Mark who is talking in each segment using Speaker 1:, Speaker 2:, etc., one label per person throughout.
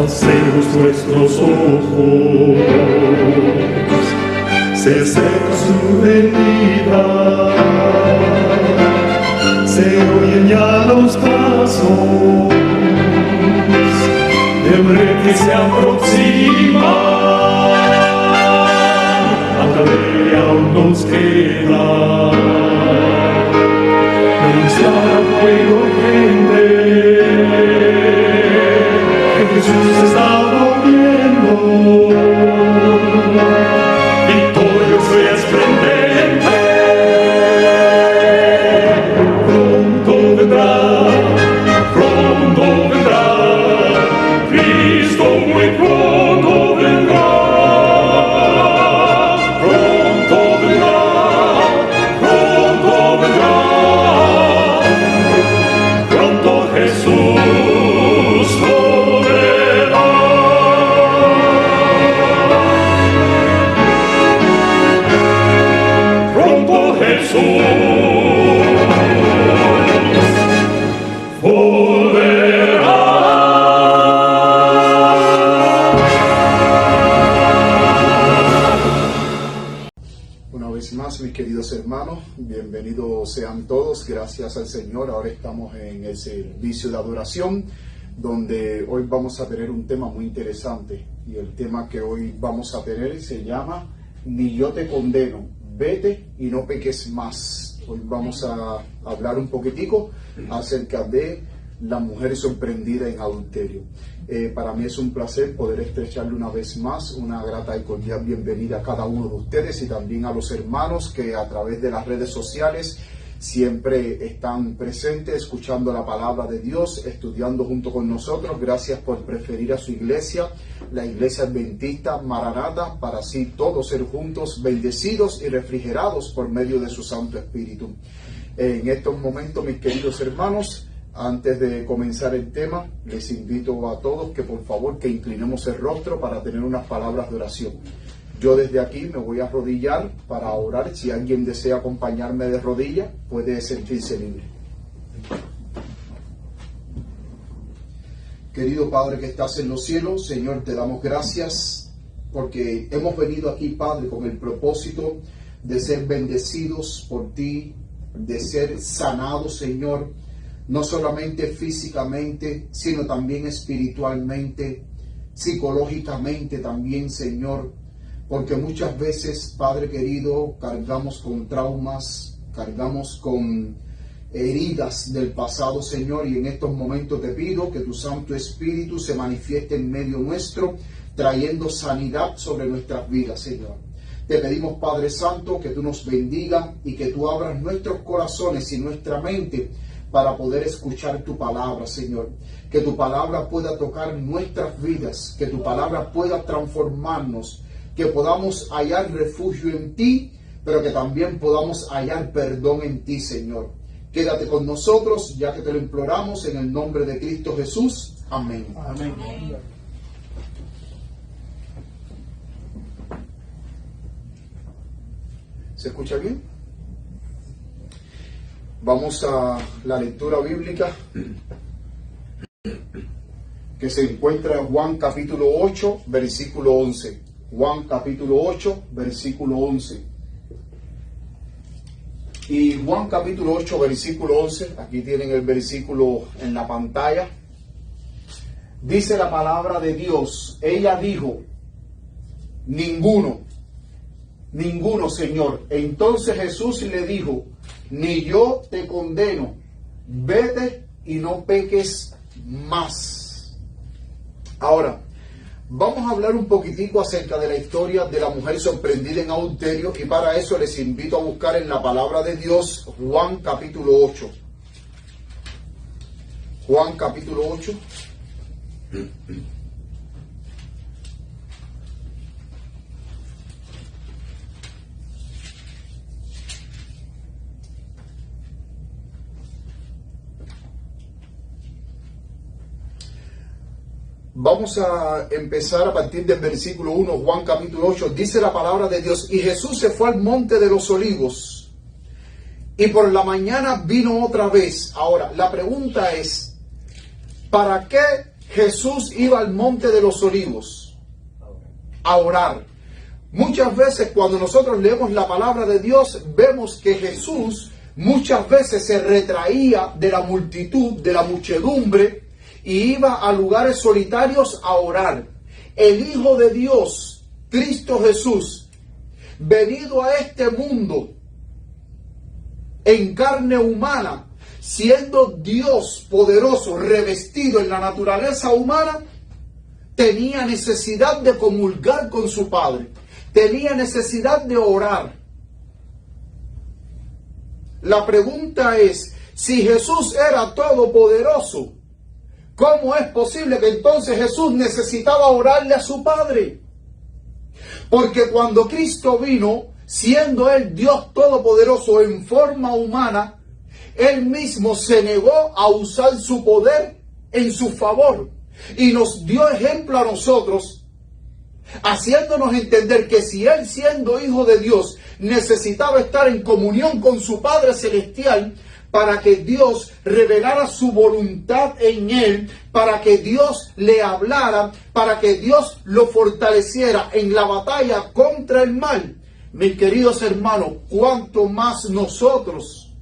Speaker 1: alcemos nuestros ojos, se seca su herida, se oyen ya los pasos del hombre que se aproxima, hasta ver aún nos queda anunciar a fuego gente que Jesús está volviendo, victorioso y esplendente, pronto vendrá, Cristo muy pronto vendrá, pronto vendrá, pronto Jesús volverá. Pronto Jesús volverá.
Speaker 2: Una vez más, mis queridos hermanos, bienvenidos sean todos, gracias al Señor. Ahora estamos en el servicio de adoración, donde hoy vamos a tener un tema muy interesante, y el tema que hoy vamos a tener se llama Ni yo te condeno, vete y no peques más. Hoy vamos a hablar un poquitico acerca de la mujer sorprendida en adulterio. Para mí es un placer poder estrecharle una vez más una grata y cordial bienvenida a cada uno de ustedes, y también a los hermanos que a través de las redes sociales siempre están presentes, escuchando la palabra de Dios, estudiando junto con nosotros. Gracias por preferir a su iglesia, la Iglesia Adventista Maranata, para así todos ser juntos bendecidos y refrigerados por medio de su Santo Espíritu. En estos momentos, mis queridos hermanos, antes de comenzar el tema, les invito a todos que por favor que inclinemos el rostro para tener unas palabras de oración. Yo desde aquí me voy a arrodillar para orar. Si alguien desea acompañarme de rodillas, puede sentirse libre. Querido Padre que estás en los cielos, Señor, te damos gracias porque hemos venido aquí, Padre, con el propósito de ser bendecidos por ti, de ser sanados, Señor, no solamente físicamente, sino también espiritualmente, psicológicamente también, Señor, porque muchas veces, Padre querido, cargamos con traumas, cargamos con heridas del pasado, Señor, y en estos momentos te pido que tu Santo Espíritu se manifieste en medio nuestro, trayendo sanidad sobre nuestras vidas, Señor. Te pedimos, Padre Santo, que tú nos bendigas y que tú abras nuestros corazones y nuestra mente para poder escuchar tu palabra, Señor. Que tu palabra pueda tocar nuestras vidas, que tu palabra pueda transformarnos, que podamos hallar refugio en ti, pero que también podamos hallar perdón en ti, Señor. Quédate con nosotros, ya que te lo imploramos en el nombre de Cristo Jesús. Amén. Amén. ¿Se escucha bien? Vamos a la lectura bíblica que se encuentra en Juan capítulo 8, versículo 11. Juan capítulo 8, versículo 11. Y Juan capítulo 8, versículo 11, aquí tienen el versículo en la pantalla. Dice la palabra de Dios, ella dijo, ninguno, Señor. Entonces Jesús le dijo, ni yo te condeno, vete y no peques más. Ahora, vamos a hablar un poquitico acerca de la historia de la mujer sorprendida en adulterio, y para eso les invito a buscar en la palabra de Dios Juan capítulo 8. Juan capítulo 8. Vamos a empezar a partir del versículo 1, Juan capítulo 8. Dice la palabra de Dios: y Jesús se fue al monte de los olivos, y por la mañana vino otra vez. Ahora, la pregunta es, ¿para qué Jesús iba al monte de los olivos a orar. Muchas veces cuando nosotros leemos la palabra de Dios, vemos que Jesús muchas veces se retraía de la multitud, de la muchedumbre, y iba a lugares solitarios a orar. El Hijo de Dios, Cristo Jesús, venido a este mundo en carne humana, siendo Dios poderoso, revestido en la naturaleza humana, tenía necesidad de comulgar con su Padre, tenía necesidad de orar. La pregunta es, si Jesús era todopoderoso, ¿cómo es posible que entonces Jesús necesitaba orarle a su Padre? Porque cuando Cristo vino, siendo Él Dios todopoderoso en forma humana, Él mismo se negó a usar su poder en su favor. Y nos dio ejemplo a nosotros, haciéndonos entender que si Él, siendo Hijo de Dios, necesitaba estar en comunión con su Padre Celestial, para que Dios revelara su voluntad en Él, para que Dios le hablara, para que Dios lo fortaleciera en la batalla contra el mal. Mis queridos hermanos, cuánto más nosotros,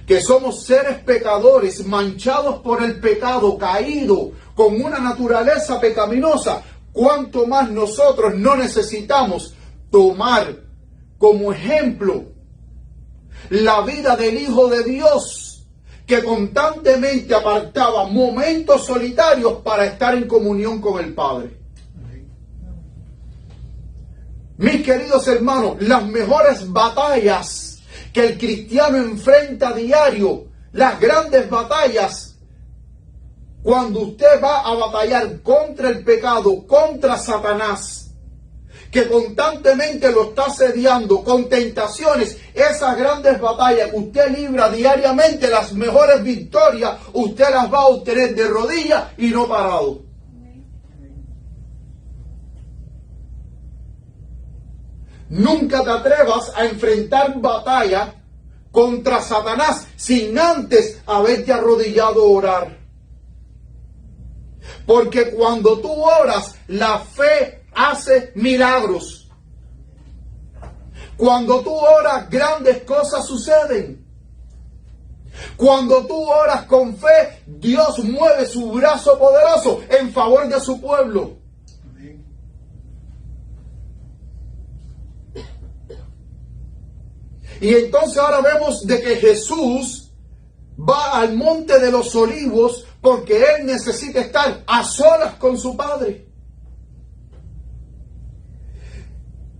Speaker 2: que somos seres pecadores, manchados por el pecado, caídos, con una naturaleza pecaminosa, cuánto más nosotros no necesitamos tomar como ejemplo la vida del Hijo de Dios, que constantemente apartaba momentos solitarios para estar en comunión con el Padre. Mis queridos hermanos, las mejores batallas que el cristiano enfrenta a diario, las grandes batallas, cuando usted va a batallar contra el pecado, contra Satanás, que constantemente lo está asediando con tentaciones, esas grandes batallas que usted libra diariamente, las mejores victorias, usted las va a obtener de rodillas y no parado. Nunca te atrevas a enfrentar batalla contra Satanás sin antes haberte arrodillado a orar. Porque cuando tú oras, la fe hace milagros. Cuando tú oras, grandes cosas suceden. Cuando tú oras con fe, Dios mueve su brazo poderoso en favor de su pueblo. Y entonces ahora vemos de que Jesús va al monte de los olivos porque Él necesita estar a solas con su Padre.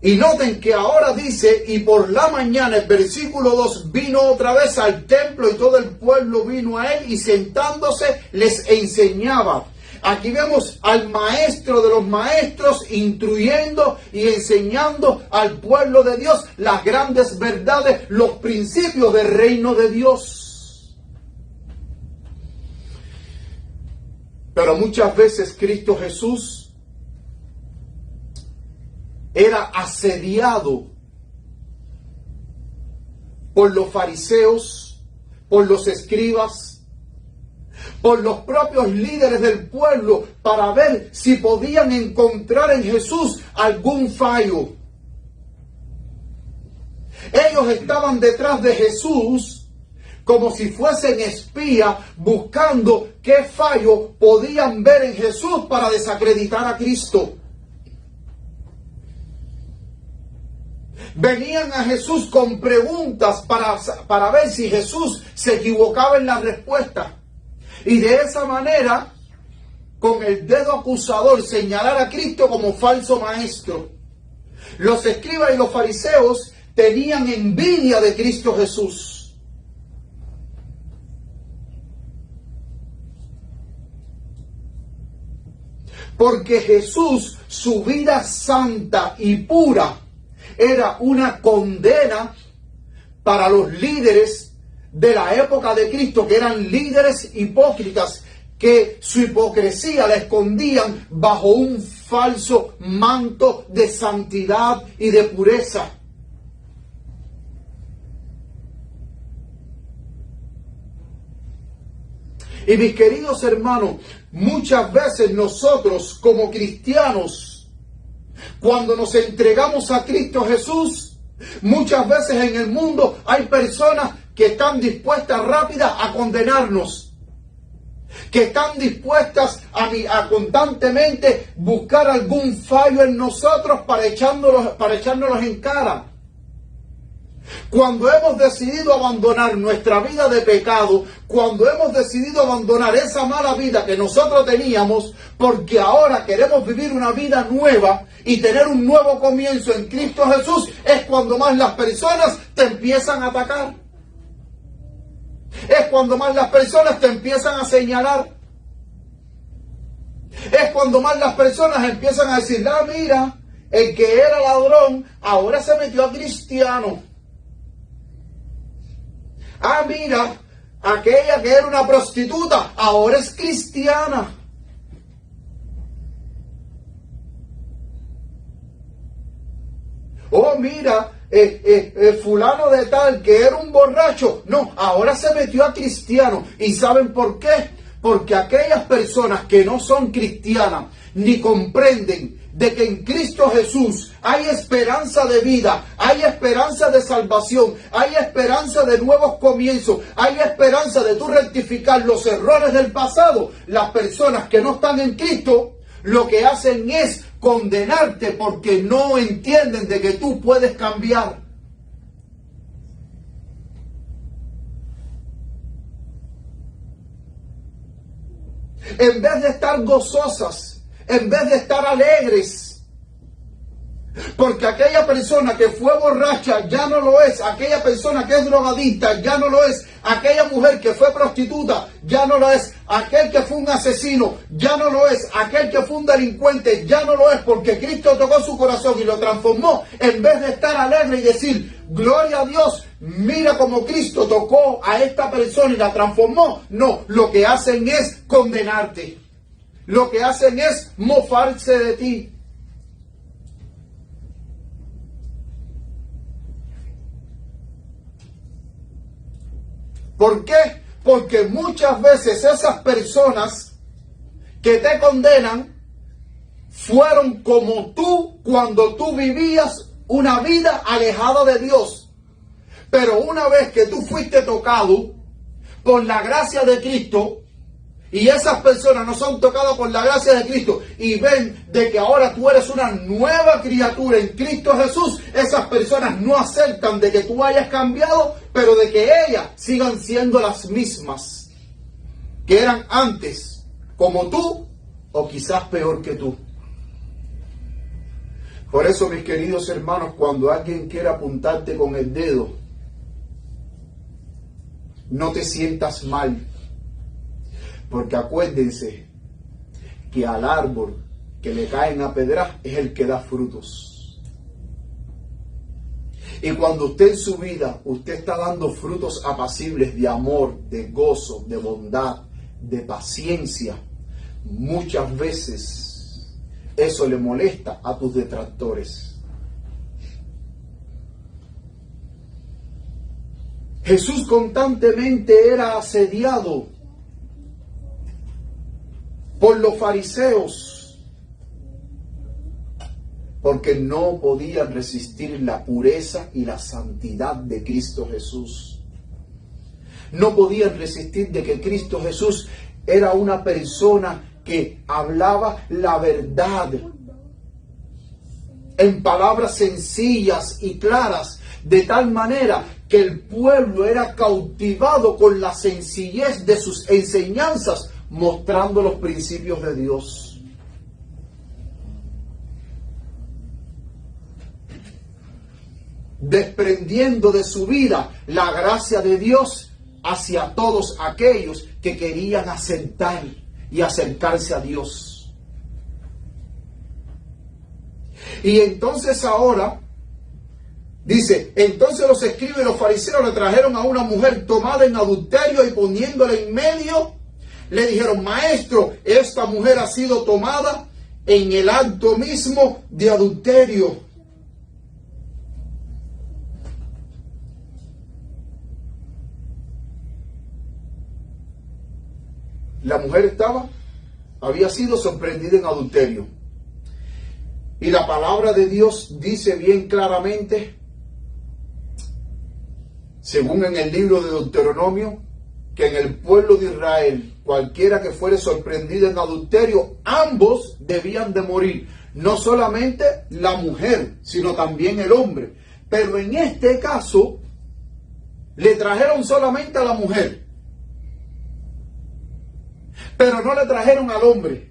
Speaker 2: Y noten que ahora dice, y por la mañana, el versículo 2, vino otra vez al templo y todo el pueblo vino a Él y sentándose les enseñaba. Aquí vemos al maestro de los maestros instruyendo y enseñando al pueblo de Dios las grandes verdades, los principios del reino de Dios. Pero muchas veces Cristo Jesús era asediado por los fariseos, por los escribas, por los propios líderes del pueblo, para ver si podían encontrar en Jesús algún fallo. Ellos estaban detrás de Jesús como si fuesen espías, buscando qué fallo podían ver en Jesús para desacreditar a Cristo. Venían a Jesús con preguntas para ver si Jesús se equivocaba en la respuesta. Y de esa manera, con el dedo acusador, señalar a Cristo como falso maestro. Los escribas y los fariseos tenían envidia de Cristo Jesús. Porque Jesús, su vida santa y pura, era una condena para los líderes de la época de Cristo, que eran líderes hipócritas, que su hipocresía la escondían bajo un falso manto de santidad y de pureza. Y mis queridos hermanos, muchas veces nosotros como cristianos, cuando nos entregamos a Cristo Jesús, muchas veces en el mundo hay personas que están dispuestas rápidas a condenarnos, que están dispuestas a constantemente buscar algún fallo en nosotros para echárnoslos en cara. Cuando hemos decidido abandonar nuestra vida de pecado, cuando hemos decidido abandonar esa mala vida que nosotros teníamos, porque ahora queremos vivir una vida nueva y tener un nuevo comienzo en Cristo Jesús, es cuando más las personas te empiezan a atacar. Es cuando más las personas te empiezan a señalar. Es cuando más las personas empiezan a decir, ah, mira, el que era ladrón ahora se metió a cristiano. Ah, mira, aquella que era una prostituta ahora es cristiana. Oh, mira, fulano de tal que era un borracho, no, ahora se metió a cristiano. ¿Y saben por qué? Porque aquellas personas que no son cristianas ni comprenden de que en Cristo Jesús hay esperanza de vida, hay esperanza de salvación, hay esperanza de nuevos comienzos, hay esperanza de tú rectificar los errores del pasado. Las personas que no están en Cristo lo que hacen es condenarte porque no entienden de que tú puedes cambiar. En vez de estar gozosas, en vez de estar alegres, porque aquella persona que fue borracha ya no lo es, aquella persona que es drogadicta ya no lo es, aquella mujer que fue prostituta ya no lo es, aquel que fue un asesino ya no lo es, aquel que fue un delincuente ya no lo es, porque Cristo tocó su corazón y lo transformó. En vez de estar alegre y decir, gloria a Dios, mira cómo Cristo tocó a esta persona y la transformó, no, lo que hacen es condenarte. Lo que hacen es mofarse de ti. ¿Por qué? Porque muchas veces esas personas que te condenan fueron como tú cuando tú vivías una vida alejada de Dios. Pero una vez que tú fuiste tocado por la gracia de Cristo, y esas personas no son tocadas por la gracia de Cristo y ven de que ahora tú eres una nueva criatura en Cristo Jesús, esas personas no aceptan de que tú hayas cambiado, pero de que ellas sigan siendo las mismas que eran antes, como tú o quizás peor que tú. Por eso, mis queridos hermanos, cuando alguien quiera apuntarte con el dedo, no te sientas mal. Porque acuérdense que al árbol que le caen a pedras es el que da frutos. Y cuando usted en su vida, usted está dando frutos apacibles de amor, de gozo, de bondad, de paciencia, muchas veces eso le molesta a tus detractores. Jesús constantemente era asediado por los fariseos, porque no podían resistir la pureza y la santidad de Cristo Jesús. No podían resistir de que Cristo Jesús era una persona que hablaba la verdad en palabras sencillas y claras, de tal manera que el pueblo era cautivado con la sencillez de sus enseñanzas, mostrando los principios de Dios. Desprendiendo de su vida la gracia de Dios hacia todos aquellos que querían aceptar y acercarse a Dios. Y entonces ahora dice, entonces los escribas y los fariseos le trajeron a una mujer tomada en adulterio y poniéndola en medio, le dijeron, maestro, esta mujer ha sido tomada en el acto mismo de adulterio. La mujer había sido sorprendida en adulterio. Y la palabra de Dios dice bien claramente, según en el libro de Deuteronomio, que en el pueblo de Israel, cualquiera que fuere sorprendido en adulterio, ambos debían de morir. No solamente la mujer, sino también el hombre. Pero en este caso, le trajeron solamente a la mujer. Pero no le trajeron al hombre.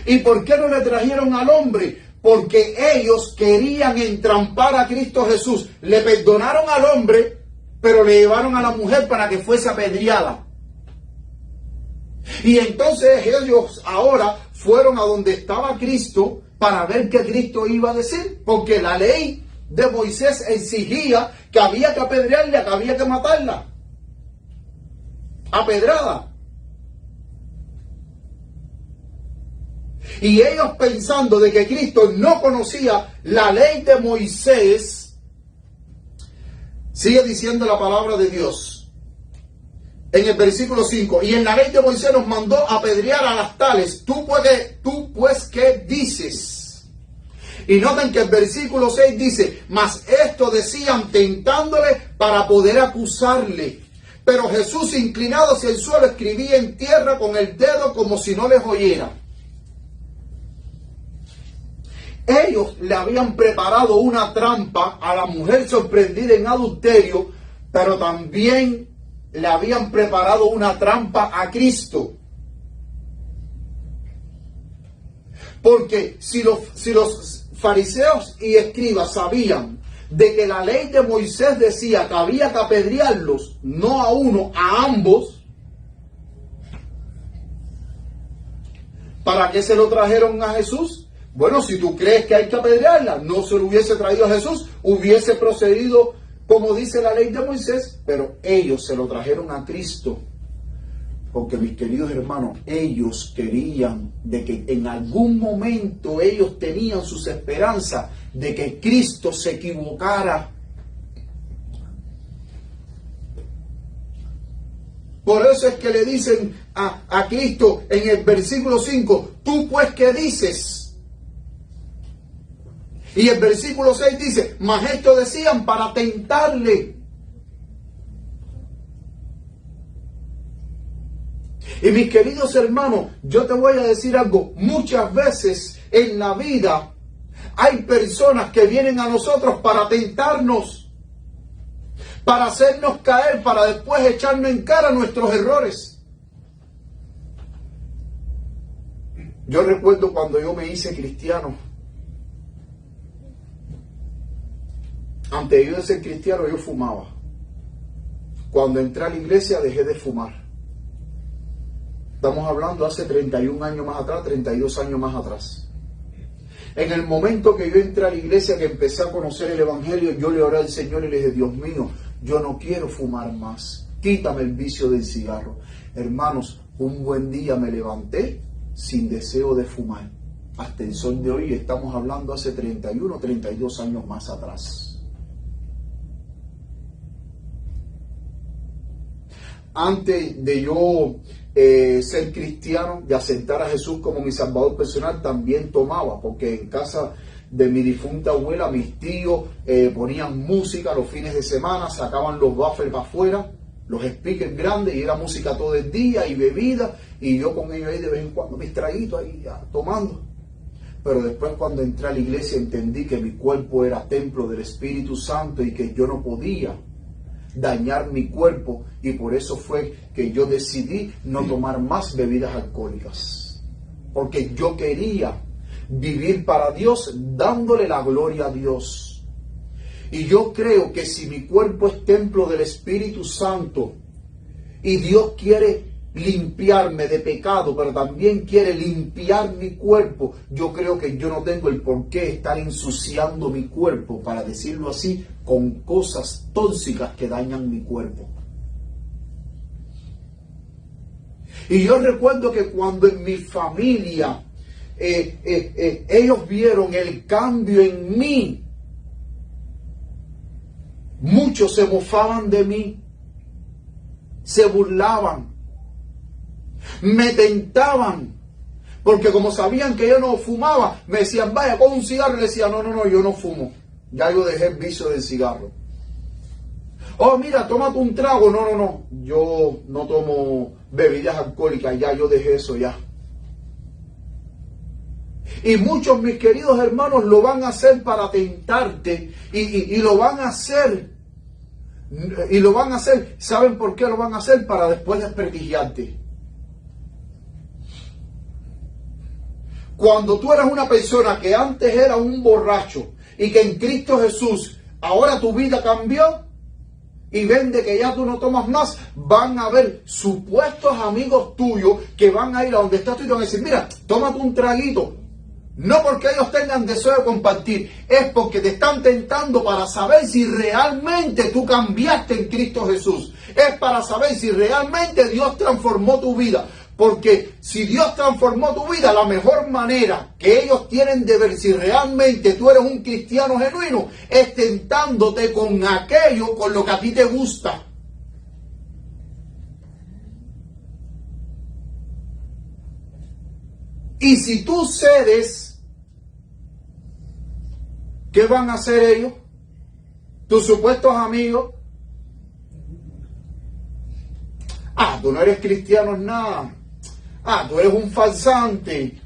Speaker 2: ¿Y por qué no le trajeron al hombre? Porque ellos querían entrampar a Cristo Jesús. Le perdonaron al hombre, pero le llevaron a la mujer para que fuese apedreada. Y entonces ellos ahora fueron a donde estaba Cristo para ver qué Cristo iba a decir. Porque la ley de Moisés exigía que había que apedrearla, que había que matarla. Apedrada. Y ellos, pensando de que Cristo no conocía la ley de Moisés, sigue diciendo la palabra de Dios en el versículo 5: y en la ley de Moisés nos mandó apedrear a las tales. Tú pues ¿qué dices? Y noten que el versículo 6 dice: mas esto decían tentándole para poder acusarle. Pero Jesús, inclinado hacia el suelo, escribía en tierra con el dedo como si no les oyera. Ellos le habían preparado una trampa a la mujer sorprendida en adulterio, pero también le habían preparado una trampa a Cristo. Porque si los fariseos y escribas sabían de que la ley de Moisés decía que había que apedrearlos, no a uno, a ambos, ¿para qué se lo trajeron a Jesús? Bueno, si tú crees que hay que apedrearla, no se lo hubiese traído a Jesús, hubiese procedido como dice la ley de Moisés, pero ellos se lo trajeron a Cristo. Porque, mis queridos hermanos, ellos querían de que en algún momento ellos tenían sus esperanzas de que Cristo se equivocara. Por eso es que le dicen a Cristo en el versículo 5, tú pues ¿qué dices? Y el versículo 6 dice, mas esto decían para tentarle. Y mis queridos hermanos, yo te voy a decir algo. Muchas veces en la vida hay personas que vienen a nosotros para tentarnos, para hacernos caer, para después echarnos en cara nuestros errores. Yo recuerdo cuando yo me hice cristiano. Antes de yo de ser cristiano, yo fumaba. Cuando entré a la iglesia, dejé de fumar. Estamos hablando hace 31 años más atrás, 32 años más atrás. En el momento que yo entré a la iglesia, que empecé a conocer el evangelio, yo le oré al Señor y le dije, Dios mío, yo no quiero fumar más. Quítame el vicio del cigarro. Hermanos, un buen día me levanté sin deseo de fumar. Hasta el sol de hoy, estamos hablando hace 31, 32 años más atrás. Antes de yo ser cristiano, de aceptar a Jesús como mi salvador personal, también tomaba, porque en casa de mi difunta abuela, mis tíos ponían música los fines de semana, sacaban los baffles para afuera, los speakers grandes, y era música todo el día y bebida, y yo con ellos ahí de vez en cuando, mis traguitos ahí ya, tomando. Pero después, cuando entré a la iglesia, entendí que mi cuerpo era templo del Espíritu Santo y que yo no podía dañar mi cuerpo, y por eso fue que yo decidí no tomar más bebidas alcohólicas, porque yo quería vivir para Dios, dándole la gloria a Dios. Y yo creo que si mi cuerpo es templo del Espíritu Santo y Dios quiere limpiarme de pecado, pero también quiere limpiar mi cuerpo, yo creo que yo no tengo el por qué estar ensuciando mi cuerpo, para decirlo así, con cosas tóxicas que dañan mi cuerpo. Y yo recuerdo que cuando en mi familia ellos vieron el cambio en mí, muchos se mofaban de mí. se burlaban, me tentaban, porque como sabían que yo no fumaba, me decían, vaya, pon un cigarro, y le decía, no, yo no fumo, ya yo dejé el vicio del cigarro. Oh, mira, tómate un trago, no, yo no tomo bebidas alcohólicas, ya yo dejé eso ya. Y muchos, mis queridos hermanos, lo van a hacer para tentarte y lo van a hacer. Y lo van a hacer, ¿saben por qué lo van a hacer? Para después desprestigiarte. Cuando tú eras una persona que antes era un borracho y que en Cristo Jesús ahora tu vida cambió y ven de que ya tú no tomas más, van a haber supuestos amigos tuyos que van a ir a donde estás tú y te van a decir, mira, tómate un traguito. No porque ellos tengan deseo de compartir, es porque te están tentando para saber si realmente tú cambiaste en Cristo Jesús. Es para saber si realmente Dios transformó tu vida. Porque si Dios transformó tu vida, la mejor manera que ellos tienen de ver si realmente tú eres un cristiano genuino es tentándote con aquello, con lo que a ti te gusta. Y si tú cedes, ¿qué van a hacer ellos? Tus supuestos amigos. Ah, tú no eres cristiano nada. Ah, tú eres un farsante.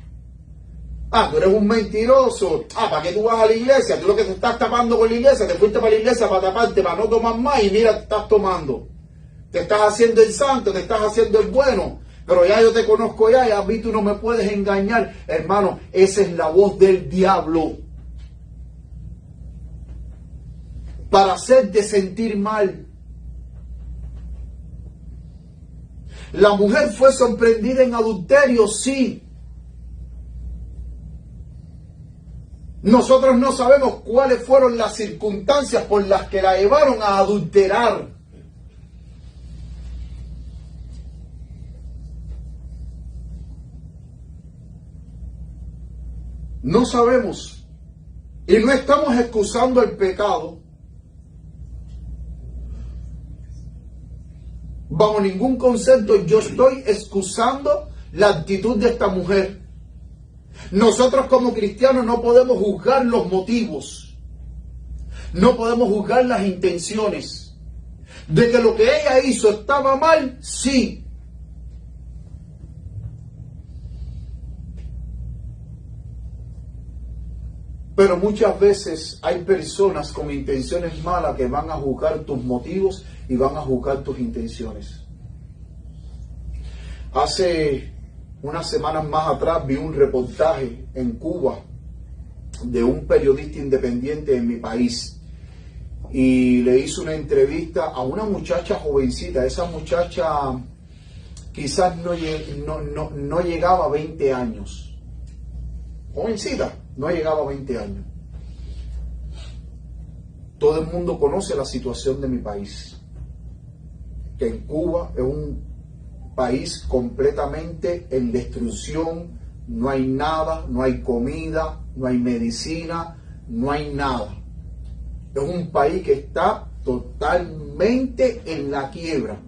Speaker 2: Ah, tú eres un mentiroso. Ah, ¿para qué tú vas a la iglesia? Tú lo que te estás tapando con la iglesia, te fuiste para la iglesia para taparte, para no tomar más y mira, te estás tomando. Te estás haciendo el santo, te estás haciendo el bueno. Pero ya yo te conozco ya y a mí tú no me puedes engañar. Hermano, esa es la voz del diablo. Para hacerte sentir mal. La mujer fue sorprendida en adulterio, sí. Nosotros no sabemos cuáles fueron las circunstancias por las que la llevaron a adulterar. No sabemos. Y no estamos excusando el pecado. Bajo ningún concepto yo estoy excusando la actitud de esta mujer. Nosotros como cristianos no podemos juzgar los motivos. No podemos juzgar las intenciones. De que lo que ella hizo estaba mal, sí. Pero muchas veces hay personas con intenciones malas que van a juzgar tus motivos y van a juzgar tus intenciones. Hace unas semanas más atrás vi un reportaje en Cuba de un periodista independiente en mi país y le hizo una entrevista a una muchacha jovencita. Esa muchacha quizás no llegaba a 20 años. Jovencita, no llegaba a 20 años. Todo el mundo conoce la situación de mi país, que en Cuba es un país completamente en destrucción, no hay nada, no hay comida, no hay medicina, no hay nada. Es un país que está totalmente en la quiebra.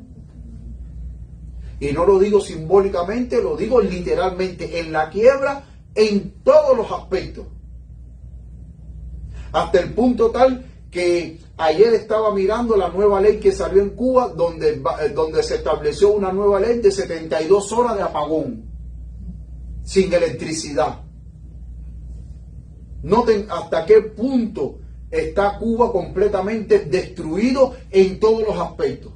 Speaker 2: Y no lo digo simbólicamente, lo digo literalmente, en la quiebra en todos los aspectos. Hasta el punto tal que ayer estaba mirando la nueva ley que salió en Cuba, donde se estableció una nueva ley de 72 horas de apagón, sin electricidad. Noten hasta qué punto está Cuba completamente destruido en todos los aspectos.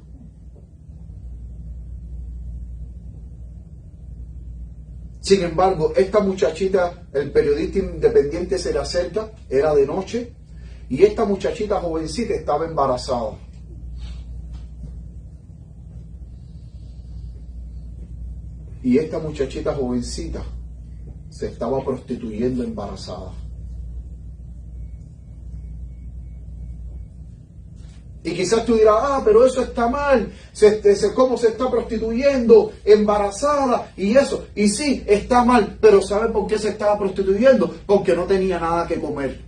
Speaker 2: Sin embargo, esta muchachita, el periodista independiente se le acerca, era de noche, y esta muchachita jovencita estaba embarazada. Y esta muchachita jovencita se estaba prostituyendo embarazada. Y quizás tú dirás, pero eso está mal, cómo se está prostituyendo embarazada y eso. Y sí, está mal, pero ¿sabe por qué se estaba prostituyendo? Porque no tenía nada que comer.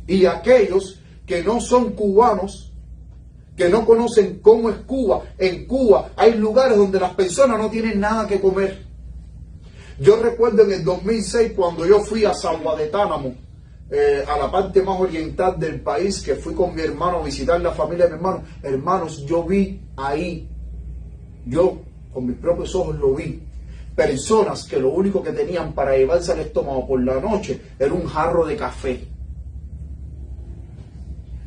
Speaker 2: Y aquellos que no son cubanos, que no conocen cómo es Cuba, en Cuba hay lugares donde las personas no tienen nada que comer. Yo recuerdo en el 2006 cuando yo fui a Sagua de Tánamo, a la parte más oriental del país, que fui con mi hermano a visitar la familia de mi hermano. Hermanos, yo vi ahí, yo con mis propios ojos lo vi, personas que lo único que tenían para llevarse al estómago por la noche era un jarro de café.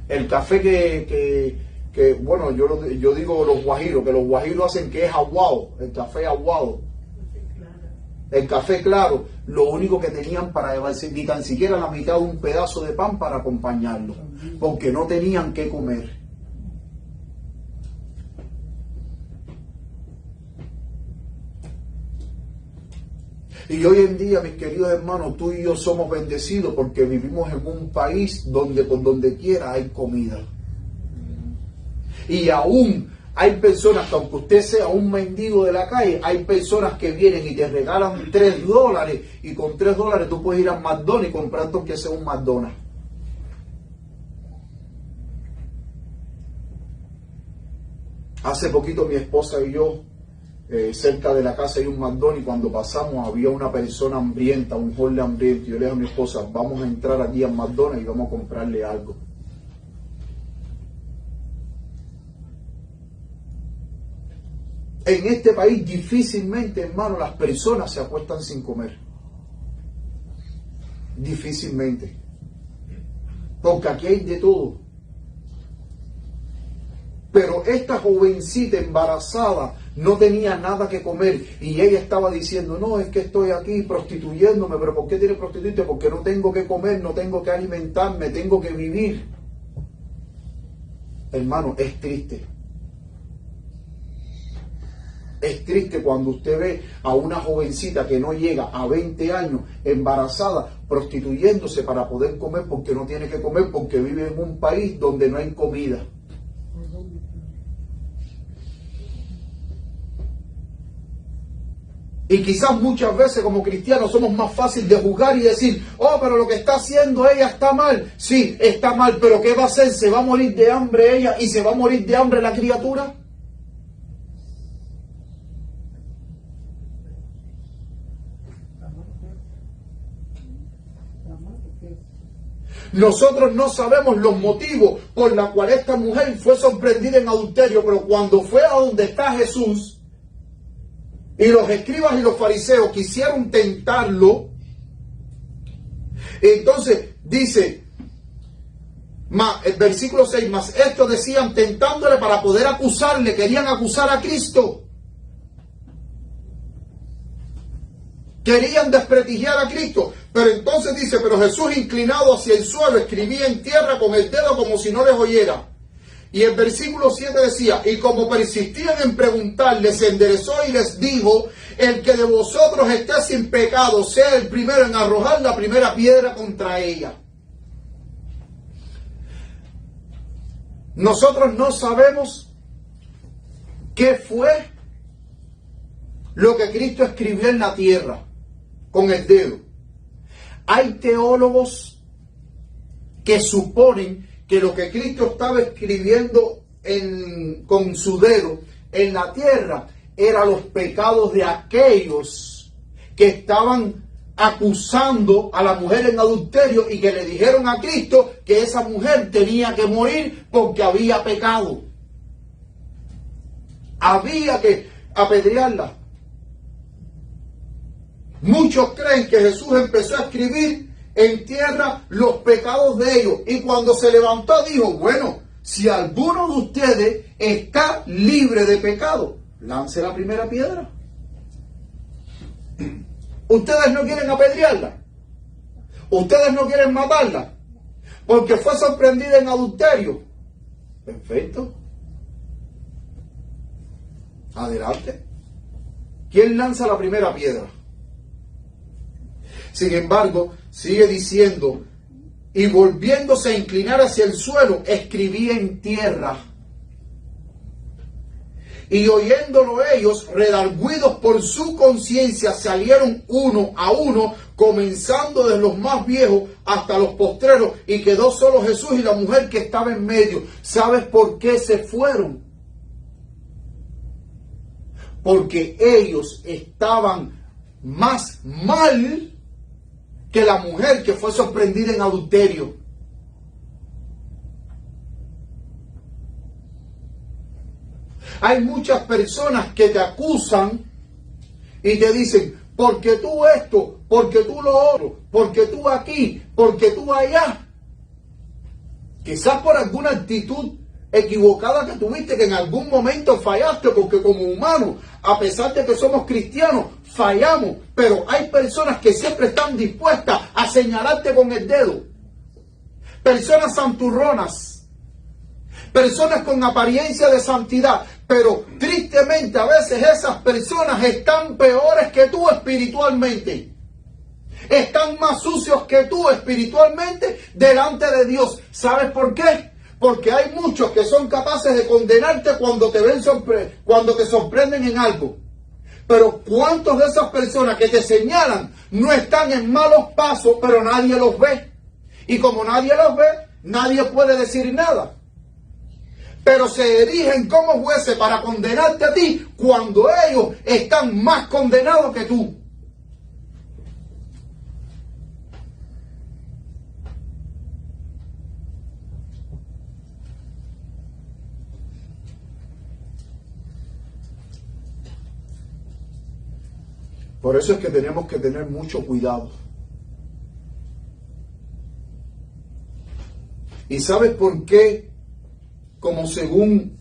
Speaker 2: El café que bueno, yo digo los guajiros, que los guajiros hacen que es aguado, el café aguado. El café claro, lo único que tenían para llevarse, ni tan siquiera la mitad de un pedazo de pan para acompañarlo, porque no tenían que comer. Y hoy en día, mis queridos hermanos, tú y yo somos bendecidos porque vivimos en un país donde por donde quiera hay comida. Y aún hay personas que, aunque usted sea un mendigo de la calle, hay personas que vienen y te regalan $3 y con $3 tú puedes ir a McDonald's y comprarte aunque sea un McDonald's. Hace poquito mi esposa y yo, cerca de la casa hay un McDonald's, y cuando pasamos había una persona hambrienta, un joven hambriento. Yo le dije a mi esposa, vamos a entrar aquí a McDonald's y vamos a comprarle algo. En este país difícilmente, hermano, las personas se acuestan sin comer. Difícilmente. Porque aquí hay de todo. Pero esta jovencita embarazada no tenía nada que comer y ella estaba diciendo, no, es que estoy aquí prostituyéndome. ¿Pero por qué tiene prostituirte? Porque no tengo que comer, no tengo que alimentarme, tengo que vivir. Hermano, es triste. Es triste cuando usted ve a una jovencita que no llega a 20 años embarazada prostituyéndose para poder comer, porque no tiene que comer, porque vive en un país donde no hay comida. Y quizás muchas veces como cristianos somos más fácil de juzgar y decir, oh, pero lo que está haciendo ella está mal. Sí, está mal, pero ¿qué va a hacer? ¿Se va a morir de hambre ella y se va a morir de hambre la criatura? Nosotros no sabemos los motivos por los cuales esta mujer fue sorprendida en adulterio, pero cuando fue a donde está Jesús y los escribas y los fariseos quisieron tentarlo, entonces dice, el versículo 6, más estos decían tentándole para poder acusarle, querían acusar a Cristo. Querían desprestigiar a Cristo, pero entonces dice, pero Jesús inclinado hacia el suelo escribía en tierra con el dedo como si no les oyera. Y el versículo 7 decía, y como persistían en preguntarle, se enderezó y les dijo, el que de vosotros esté sin pecado, sea el primero en arrojar la primera piedra contra ella. Nosotros no sabemos qué fue lo que Cristo escribió en la tierra con el dedo. Hay teólogos que suponen que lo que Cristo estaba escribiendo con su dedo en la tierra eran los pecados de aquellos que estaban acusando a la mujer en adulterio y que le dijeron a Cristo que esa mujer tenía que morir porque había pecado. Había que apedrearla. Muchos creen que Jesús empezó a escribir en tierra los pecados de ellos. Y cuando se levantó dijo, bueno, si alguno de ustedes está libre de pecado, lance la primera piedra. Ustedes no quieren apedrearla. Ustedes no quieren matarla. Porque fue sorprendida en adulterio. Perfecto. Adelante. ¿Quién lanza la primera piedra? Sin embargo, sigue diciendo, y volviéndose a inclinar hacia el suelo, escribía en tierra. Y oyéndolo ellos, redargüidos por su conciencia, salieron uno a uno comenzando de los más viejos hasta los postreros, y quedó solo Jesús y la mujer que estaba en medio. ¿Sabes por qué se fueron? Porque ellos estaban más mal que la mujer que fue sorprendida en adulterio. Hay muchas personas que te acusan y te dicen, porque tú esto, porque tú lo otro, porque tú aquí, porque tú allá. Quizás por alguna actitud equivocada que tuviste, que en algún momento fallaste, porque como humanos, a pesar de que somos cristianos, fallamos. Pero hay personas que siempre están dispuestas a señalarte con el dedo. Personas santurronas, personas con apariencia de santidad, pero tristemente a veces esas personas están peores que tú espiritualmente. Están más sucios que tú espiritualmente delante de Dios. ¿Sabes por qué? Porque hay muchos que son capaces de condenarte cuando te ven cuando te sorprenden en algo. Pero ¿cuántos de esas personas que te señalan no están en malos pasos, pero nadie los ve? Y como nadie los ve, nadie puede decir nada. Pero se erigen como jueces para condenarte a ti cuando ellos están más condenados que tú. Por eso es que tenemos que tener mucho cuidado. ¿Y sabes por qué? Como según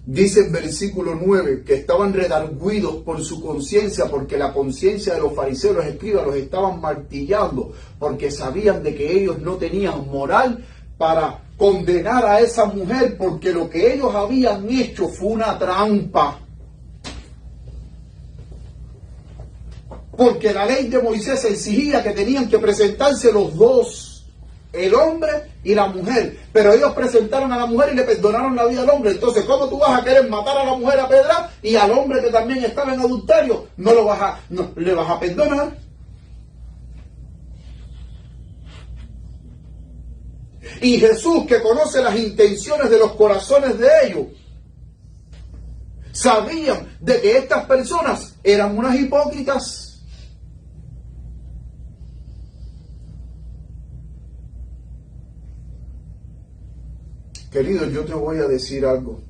Speaker 2: dice el versículo 9, que estaban redargüidos por su conciencia, porque la conciencia de los fariseos, los escribas, los estaban martillando, porque sabían de que ellos no tenían moral para condenar a esa mujer, porque lo que ellos habían hecho fue una trampa. Porque la ley de Moisés exigía que tenían que presentarse los dos, el hombre y la mujer. Pero ellos presentaron a la mujer y le perdonaron la vida al hombre. Entonces, ¿cómo tú vas a querer matar a la mujer a pedra y al hombre que también estaba en adulterio no le vas a perdonar? Y Jesús, que conoce las intenciones de los corazones de ellos, sabían de que estas personas eran unas hipócritas. Querido, yo te voy a decir algo.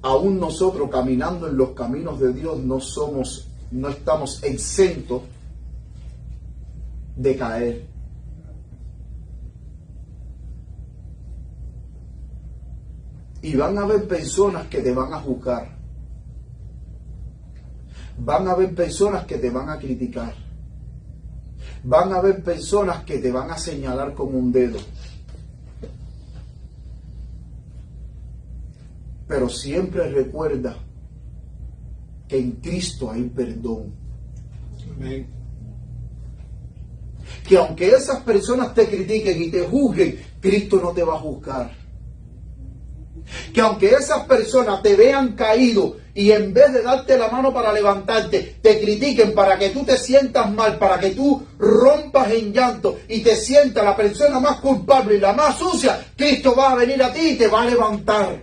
Speaker 2: Aún nosotros caminando en los caminos de Dios no estamos exentos de caer. Y van a haber personas que te van a juzgar. Van a haber personas que te van a criticar. Van a haber personas que te van a señalar con un dedo. Pero siempre recuerda que en Cristo hay perdón. Amén. Que aunque esas personas te critiquen y te juzguen, Cristo no te va a juzgar. Que aunque esas personas te vean caído y en vez de darte la mano para levantarte, te critiquen para que tú te sientas mal, para que tú rompas en llanto y te sientas la persona más culpable y la más sucia, Cristo va a venir a ti y te va a levantar.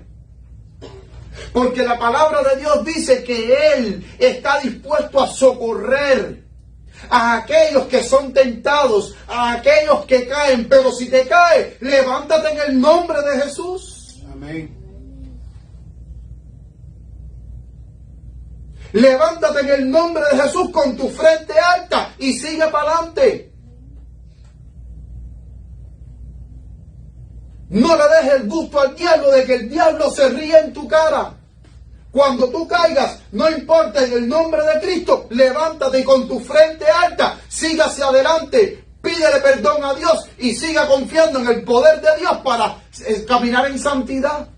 Speaker 2: Porque la palabra de Dios dice que Él está dispuesto a socorrer a aquellos que son tentados, a aquellos que caen. Pero si te caes, levántate en el nombre de Jesús. Amén. Levántate en el nombre de Jesús con tu frente alta y sigue para adelante. No le dejes el gusto al diablo de que el diablo se ríe en tu cara. Cuando tú caigas, no importa, en el nombre de Cristo, levántate y con tu frente alta, siga hacia adelante, pídele perdón a Dios y siga confiando en el poder de Dios para caminar en santidad.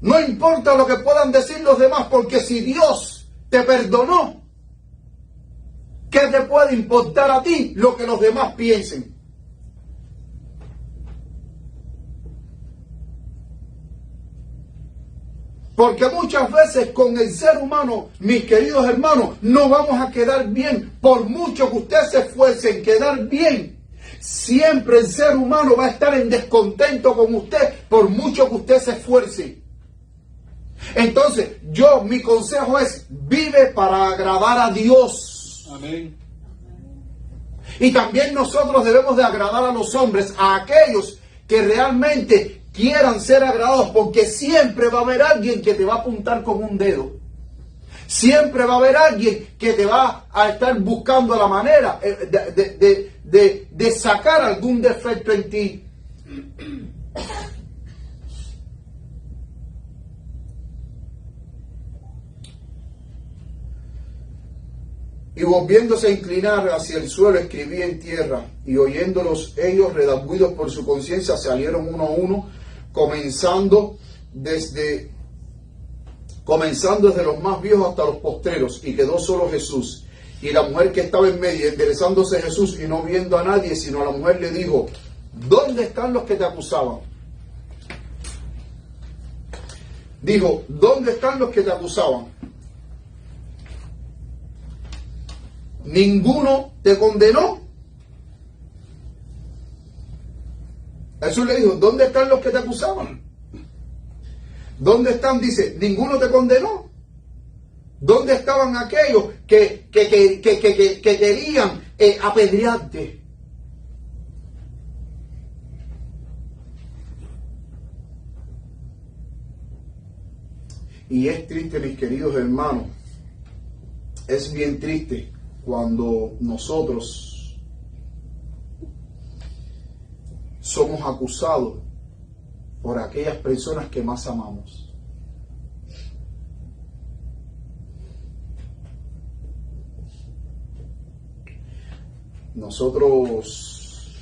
Speaker 2: No importa lo que puedan decir los demás, porque si Dios te perdonó, ¿qué te puede importar a ti lo que los demás piensen? Porque muchas veces con el ser humano, mis queridos hermanos, no vamos a quedar bien. Por mucho que usted se esfuerce en quedar bien, siempre el ser humano va a estar en descontento con usted, por mucho que usted se esfuerce. Entonces, mi consejo es, vive para agradar a Dios.
Speaker 3: Amén.
Speaker 2: Y también nosotros debemos de agradar a los hombres, a aquellos que realmente quieran ser agradados, porque siempre va a haber alguien que te va a apuntar con un dedo. Siempre va a haber alguien que te va a estar buscando la manera de sacar algún defecto en ti. Y volviéndose a inclinar hacia el suelo, escribí en tierra, y oyéndolos ellos, redargüidos por su conciencia, salieron uno a uno, comenzando desde los más viejos hasta los postreros, y quedó solo Jesús. Y la mujer que estaba en medio, enderezándose Jesús y no viendo a nadie, sino a la mujer, le dijo, ¿dónde están los que te acusaban? Dijo, ¿dónde están los que te acusaban? ¿Ninguno te condenó? Jesús le dijo, ¿dónde están los que te acusaban? ¿Dónde están? Dice, ¿ninguno te condenó? ¿Dónde estaban aquellos que querían apedrearte? Y es triste, mis queridos hermanos, es bien triste cuando nosotros somos acusados por aquellas personas que más amamos. Nosotros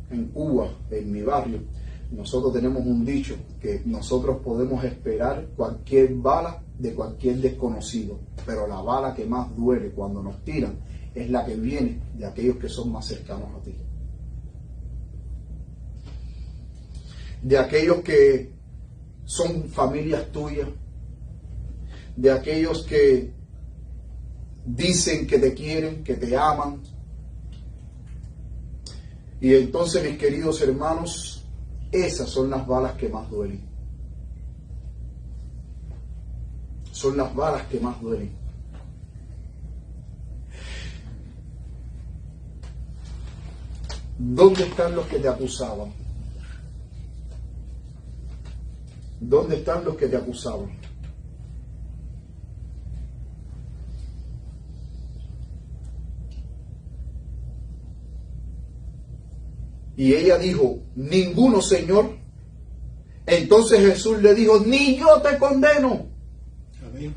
Speaker 2: en Cuba, en mi barrio, nosotros tenemos un dicho que nosotros podemos esperar cualquier bala de cualquier desconocido, pero la bala que más duele cuando nos tiran es la que viene de aquellos que son más cercanos a ti, de aquellos que son familias tuyas, de aquellos que dicen que te quieren, que te aman. Y entonces, mis queridos hermanos, esas son las balas que más duelen. Son las balas que más duelen. ¿Dónde están los que te acusaban? ¿Dónde están los que te acusaban? Y ella dijo, ninguno, Señor. Entonces Jesús le dijo, ni yo te condeno.
Speaker 3: Amén.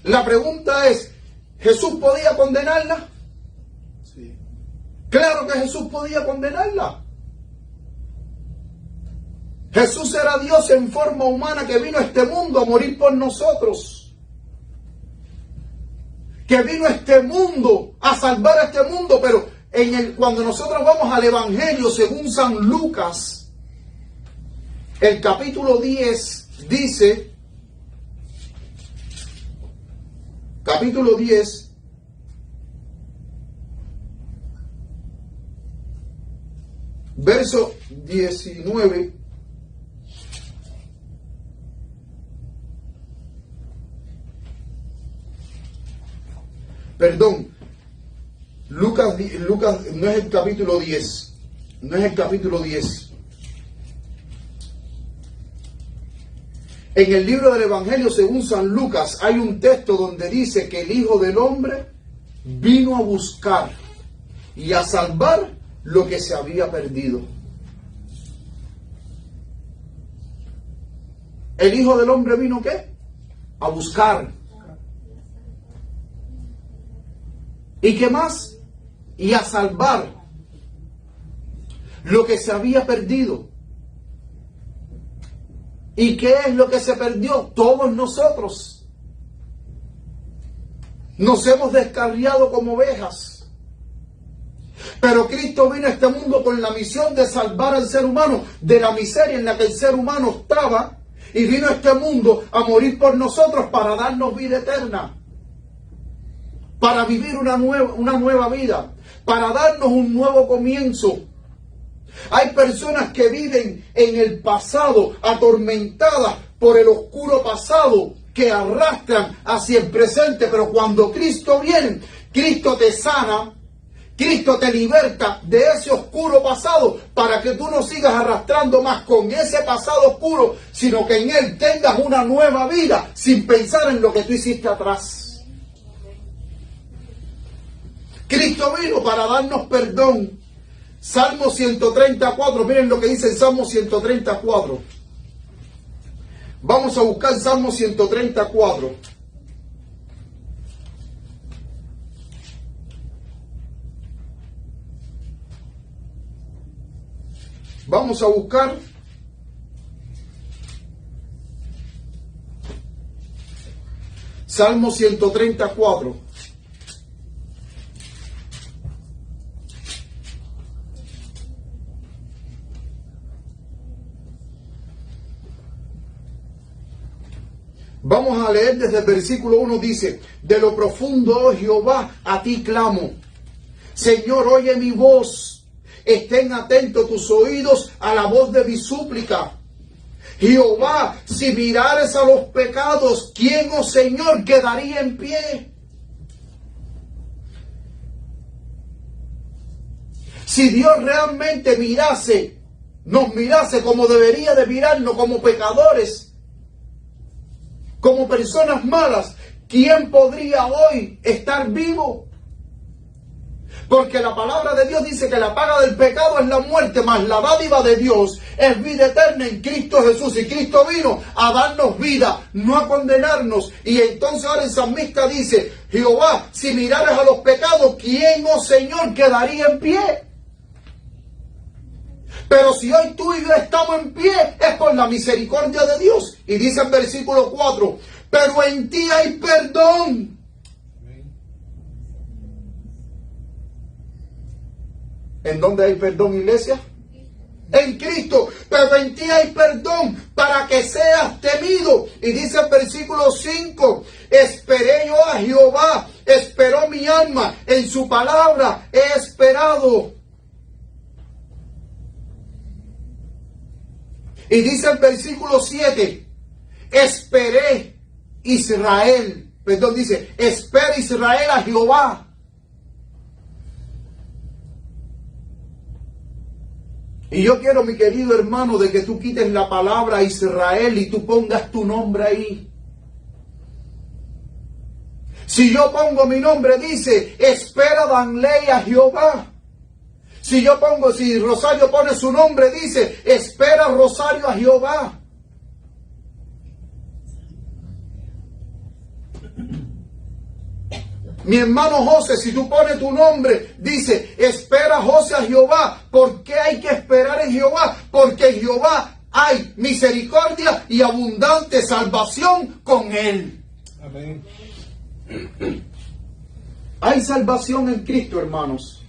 Speaker 2: La pregunta es, ¿Jesús podía condenarla?
Speaker 3: Sí.
Speaker 2: Claro que Jesús podía condenarla. Jesús era Dios en forma humana que vino a este mundo a morir por nosotros. Que vino a este mundo a salvar a este mundo, pero cuando nosotros vamos al Evangelio según San Lucas, el capítulo 10 dice, capítulo 10, verso 19, perdón, Lucas no es el capítulo 10, no es el capítulo 10. En el libro del Evangelio según San Lucas hay un texto donde dice que el Hijo del Hombre vino a buscar y a salvar lo que se había perdido. El Hijo del Hombre vino ¿qué? A buscar. ¿Y qué más? Y a salvar lo que se había perdido. ¿Y qué es lo que se perdió? Todos nosotros. Nos hemos descarriado como ovejas. Pero Cristo vino a este mundo con la misión de salvar al ser humano de la miseria en la que el ser humano estaba. Y vino a este mundo a morir por nosotros para darnos vida eterna. Para vivir una nueva vida. Para darnos un nuevo comienzo. Hay personas que viven en el pasado, atormentadas por el oscuro pasado, que arrastran hacia el presente. Pero cuando Cristo viene, Cristo te sana, Cristo te liberta de ese oscuro pasado para que tú no sigas arrastrando más con ese pasado oscuro, sino que en Él tengas una nueva vida sin pensar en lo que tú hiciste atrás. Cristo vino para darnos perdón. Salmo 134, miren lo que dice el Salmo 134. Vamos a buscar Salmo 134. Vamos a buscar Salmo 134. Vamos a leer desde el versículo 1, dice: de lo profundo, oh Jehová, a ti clamo. Señor, oye mi voz. Estén atentos tus oídos a la voz de mi súplica. Jehová, si mirares a los pecados, ¿quién, oh Señor, quedaría en pie? Si Dios realmente nos mirase como debería de mirarnos, como pecadores, como personas malas, ¿quién podría hoy estar vivo? Porque la palabra de Dios dice que la paga del pecado es la muerte, mas la dádiva de Dios es vida eterna en Cristo Jesús. Y Cristo vino a darnos vida, no a condenarnos. Y entonces ahora el salmista dice: Jehová, si mirares a los pecados, ¿quién, oh Señor, quedaría en pie? Pero si hoy tú y yo estamos en pie, es por la misericordia de Dios. Y dice en versículo 4: pero en ti hay perdón. ¿En dónde hay perdón, iglesia? En Cristo. Pero en ti hay perdón para que seas temido. Y dice el versículo 5: esperé yo a Jehová, esperó mi alma, en su palabra he esperado. Y dice el versículo 7: esperé Israel. Perdón, dice: espera Israel a Jehová. Y yo quiero, mi querido hermano, de que tú quites la palabra Israel y tú pongas tu nombre ahí. Si yo pongo mi nombre, dice: espera Danley a Jehová. Si Rosario pone su nombre, dice: espera Rosario a Jehová. Mi hermano José, si tú pones tu nombre, dice: espera José a Jehová. ¿Por qué hay que esperar en Jehová? Porque en Jehová hay misericordia y abundante salvación con Él.
Speaker 3: Amén.
Speaker 2: Hay salvación en Cristo, hermanos.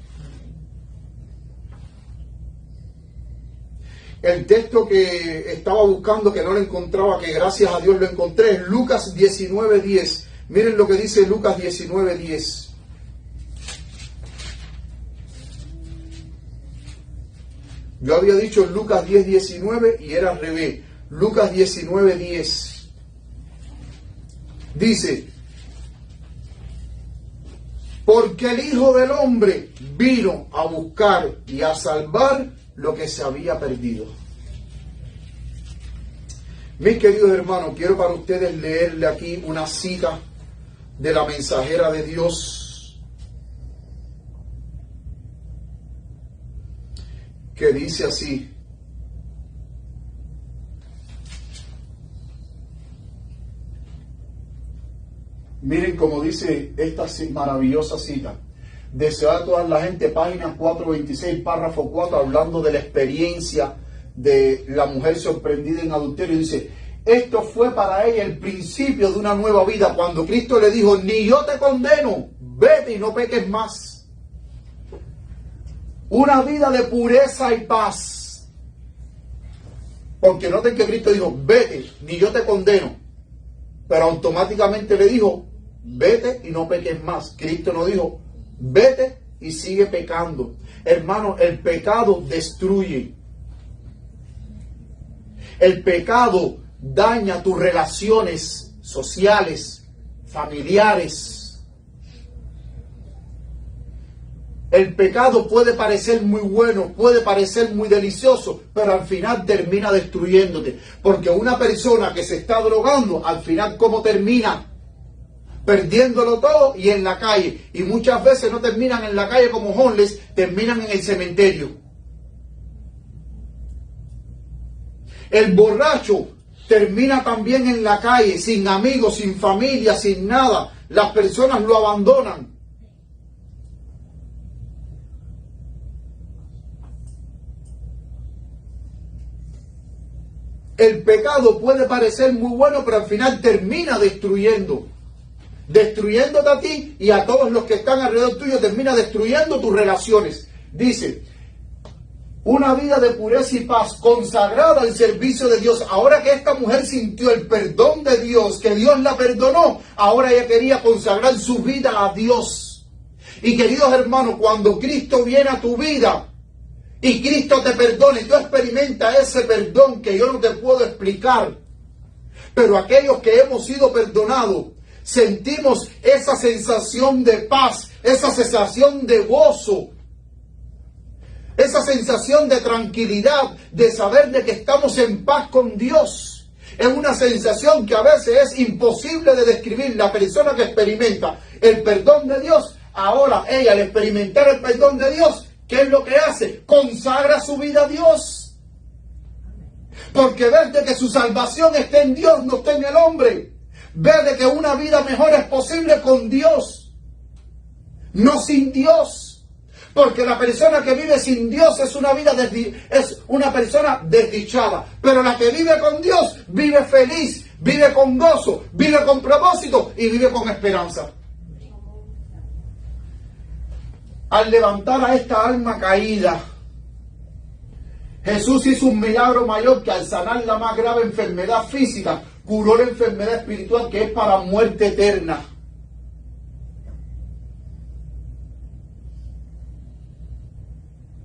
Speaker 2: El texto que estaba buscando, que no lo encontraba, que gracias a Dios lo encontré, es Lucas 19:10. Miren lo que dice Lucas 19:10. Yo había dicho Lucas 10:19 y era al revés. Lucas 19:10. Dice: porque el Hijo del Hombre vino a buscar y a salvar lo que se había perdido. Mis queridos hermanos, quiero para ustedes leerle aquí una cita de la mensajera de Dios, que dice así: miren cómo dice esta maravillosa cita. Deseo a toda la gente, página 426, párrafo 4, hablando de la experiencia de la mujer sorprendida en adulterio. Dice: esto fue para ella el principio de una nueva vida, cuando Cristo le dijo: ni yo te condeno, vete y no peques más. una vida de pureza y paz. Porque noten que Cristo dijo, vete, ni yo te condeno. Pero automáticamente le dijo, vete y no peques más. Cristo no dijo, vete y sigue pecando. Hermano, el pecado destruye. El pecado daña tus relaciones sociales, familiares. El pecado puede parecer muy bueno, puede parecer muy delicioso, pero al final termina destruyéndote. Porque una persona que se está drogando, al final, ¿cómo termina? Perdiéndolo todo y en la calle. Y muchas veces no terminan en la calle como homeless, terminan en el cementerio. El borracho termina también en la calle, sin amigos, sin familia, sin nada. Las personas lo abandonan. El pecado puede parecer muy bueno, pero al final termina destruyéndote a ti y a todos los que están alrededor tuyo, termina destruyendo tus relaciones. Dice, una vida de pureza y paz, consagrada al servicio de Dios. Ahora que esta mujer sintió el perdón de Dios, que Dios la perdonó, ahora ella quería consagrar su vida a Dios. Y queridos hermanos, cuando Cristo viene a tu vida, y Cristo te perdona y tú experimentas ese perdón que yo no te puedo explicar. Pero aquellos que hemos sido perdonados, sentimos esa sensación de paz, esa sensación de gozo, esa sensación de tranquilidad, de saber de que estamos en paz con Dios. Es una sensación que a veces es imposible de describir. La persona que experimenta el perdón de Dios, ahora ella al experimentar el perdón de Dios, ¿qué es lo que hace? Consagra su vida a Dios. Porque ve de que su salvación está en Dios, no está en el hombre. Ve de que una vida mejor es posible con Dios, no sin Dios. Porque la persona que vive sin Dios es una persona desdichada. Pero la que vive con Dios vive feliz, vive con gozo, vive con propósito y vive con esperanza. Al levantar a esta alma caída, Jesús hizo un milagro mayor que al sanar la más grave enfermedad física, curó la enfermedad espiritual que es para muerte eterna.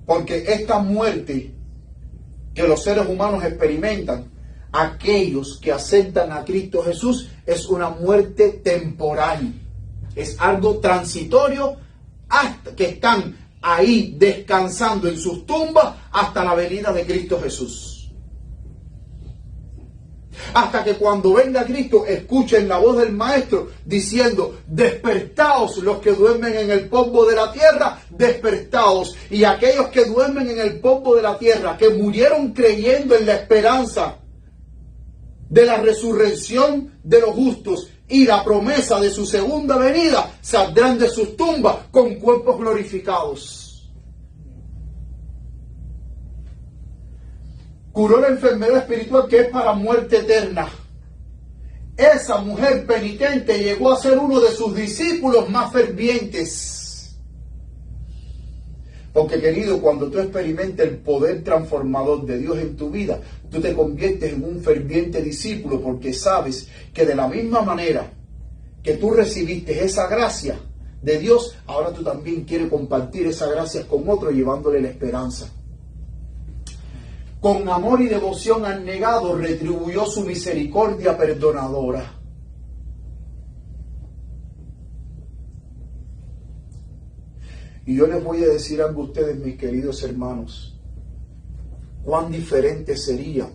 Speaker 2: Porque esta muerte que los seres humanos experimentan, aquellos que aceptan a Cristo Jesús, es una muerte temporal. Es algo transitorio, hasta que están ahí descansando en sus tumbas hasta la venida de Cristo Jesús. Hasta que cuando venga Cristo escuchen la voz del Maestro diciendo, despertaos los que duermen en el polvo de la tierra, despertaos. Y aquellos que duermen en el polvo de la tierra, que murieron creyendo en la esperanza de la resurrección de los justos y la promesa de su segunda venida, saldrán de sus tumbas con cuerpos glorificados. Curó la enfermedad espiritual que es para muerte eterna. Esa mujer penitente llegó a ser uno de sus discípulos más fervientes. Porque, querido, cuando tú experimentas el poder transformador de Dios en tu vida, tú te conviertes en un ferviente discípulo, porque sabes que de la misma manera que tú recibiste esa gracia de Dios, ahora tú también quieres compartir esa gracia con otro, llevándole la esperanza. Con amor y devoción abnegado retribuyó su misericordia perdonadora. Y yo les voy a decir algo a ustedes, mis queridos hermanos. Cuán diferente sería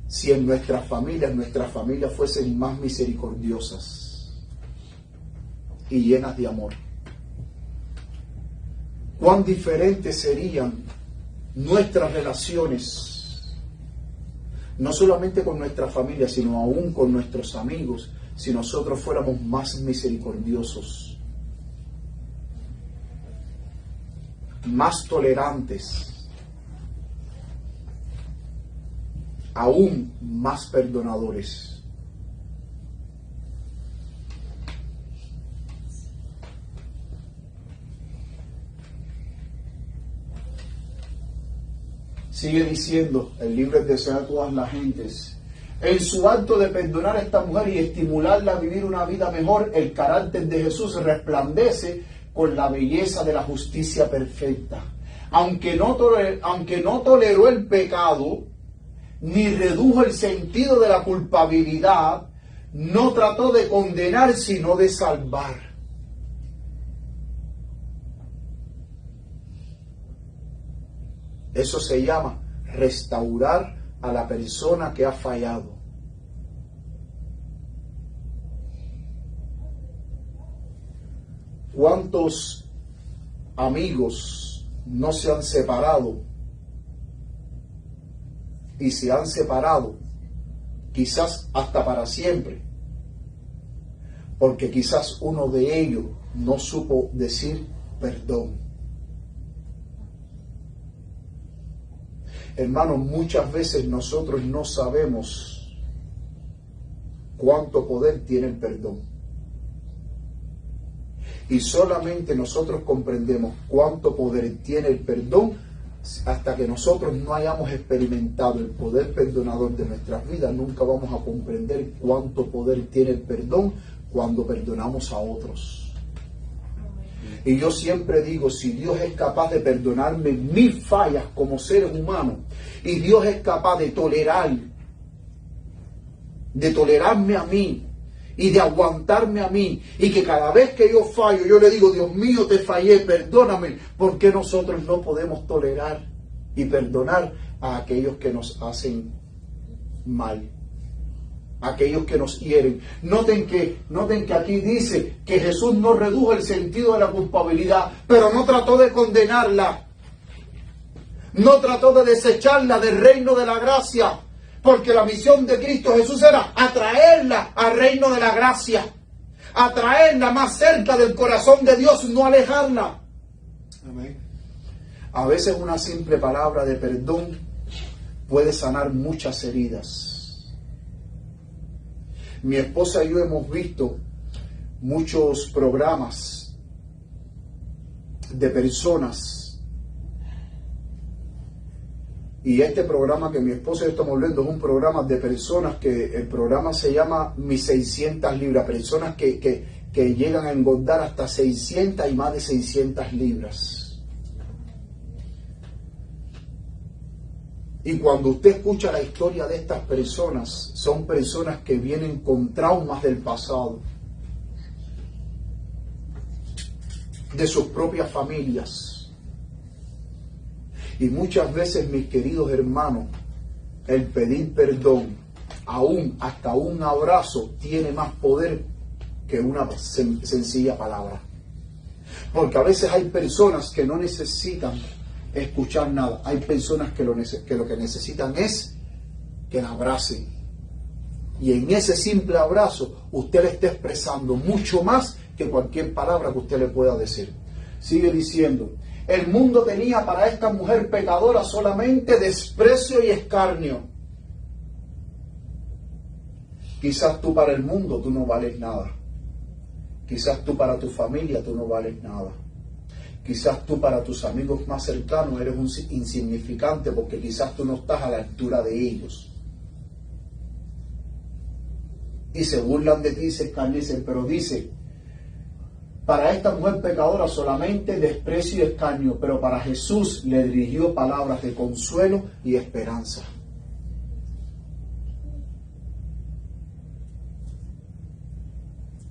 Speaker 2: si en nuestras familias fuesen más misericordiosas y llenas de amor. Cuán diferentes serían nuestras relaciones, no solamente con nuestra familia, sino aún con nuestros amigos, si nosotros fuéramos más misericordiosos, más tolerantes, aún más perdonadores. Sigue diciendo el libro El deseo de todas las gentes. En su acto de perdonar a esta mujer y estimularla a vivir una vida mejor, el carácter de Jesús resplandece con la belleza de la justicia perfecta. Aunque no toleró el pecado, ni redujo el sentido de la culpabilidad, no trató de condenar, sino de salvar. Eso se llama restaurar a la persona que ha fallado. ¿Cuántos amigos no se han separado? Y se han separado, quizás hasta para siempre, porque quizás uno de ellos no supo decir perdón. Hermanos, muchas veces nosotros no sabemos cuánto poder tiene el perdón. Y solamente nosotros comprendemos cuánto poder tiene el perdón hasta que nosotros no hayamos experimentado el poder perdonador de nuestras vidas. Nunca vamos a comprender cuánto poder tiene el perdón cuando perdonamos a otros. Y yo siempre digo, si Dios es capaz de perdonarme mis fallas como seres humanos, y Dios es capaz de tolerarme a mí, y de aguantarme a mí, y que cada vez que yo fallo, yo le digo, Dios mío, te fallé, perdóname, ¿por qué nosotros no podemos tolerar y perdonar a aquellos que nos hacen mal? Aquellos que nos hieren. Noten que aquí dice que Jesús no redujo el sentido de la culpabilidad, pero no trató de condenarla, no trató de desecharla del reino de la gracia, porque la misión de Cristo Jesús era atraerla al reino de la gracia, atraerla más cerca del corazón de Dios, no alejarla.
Speaker 3: Amén.
Speaker 2: A veces una simple palabra de perdón puede sanar muchas heridas. Mi esposa y yo hemos visto muchos programas de personas. Y este programa que mi esposa y yo estamos viendo es un programa de personas que el programa se llama Mis 600 libras. Personas que llegan a engordar hasta 600 y más de 600 libras. Y cuando usted escucha la historia de estas personas, son personas que vienen con traumas del pasado, de sus propias familias. Y muchas veces, mis queridos hermanos, el pedir perdón, aún hasta un abrazo, tiene más poder que una sencilla palabra. Porque a veces hay personas que no necesitan escuchar nada. Hay personas que lo que necesitan es que la abracen. Y en ese simple abrazo, usted le está expresando mucho más que cualquier palabra que usted le pueda decir. Sigue diciendo, el mundo tenía para esta mujer pecadora solamente desprecio y escarnio. Quizás tú para el mundo tú no vales nada. Quizás tú para tu familia tú no vales nada. Quizás tú para tus amigos más cercanos eres un insignificante porque quizás tú no estás a la altura de ellos. Y se burlan de ti y se escarnecen, pero dice, para esta mujer pecadora solamente desprecio y escarnio, pero para Jesús le dirigió palabras de consuelo y esperanza.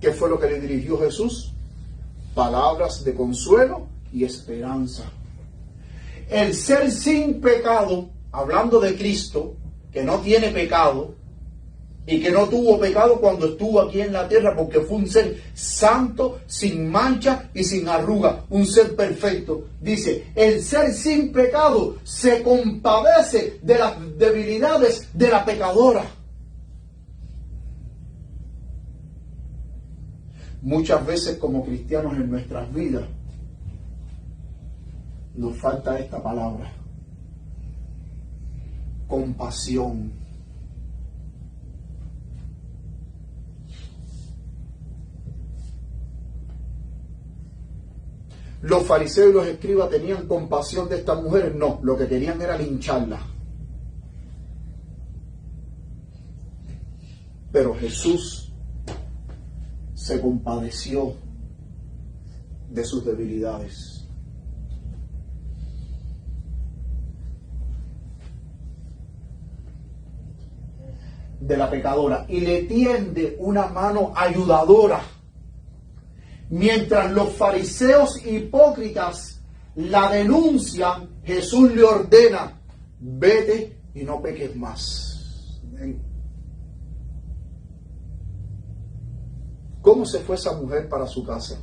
Speaker 2: ¿Qué fue lo que le dirigió Jesús? Palabras de consuelo y esperanza. El ser sin pecado, hablando de Cristo, que no tiene pecado y que no tuvo pecado cuando estuvo aquí en la tierra, porque fue un ser santo, sin mancha y sin arruga, un ser perfecto. Dice, el ser sin pecado se compadece de las debilidades de la pecadora. Muchas veces como cristianos en nuestras vidas nos falta esta palabra, compasión. los fariseos y los escribas tenían compasión de estas mujeres. No, lo que querían era lincharla. Pero Jesús se compadeció de sus debilidades. De la pecadora, y le tiende una mano ayudadora. Mientras los fariseos hipócritas la denuncian, Jesús le ordena: vete y no peques más. Amén. ¿Cómo se fue esa mujer para su casa?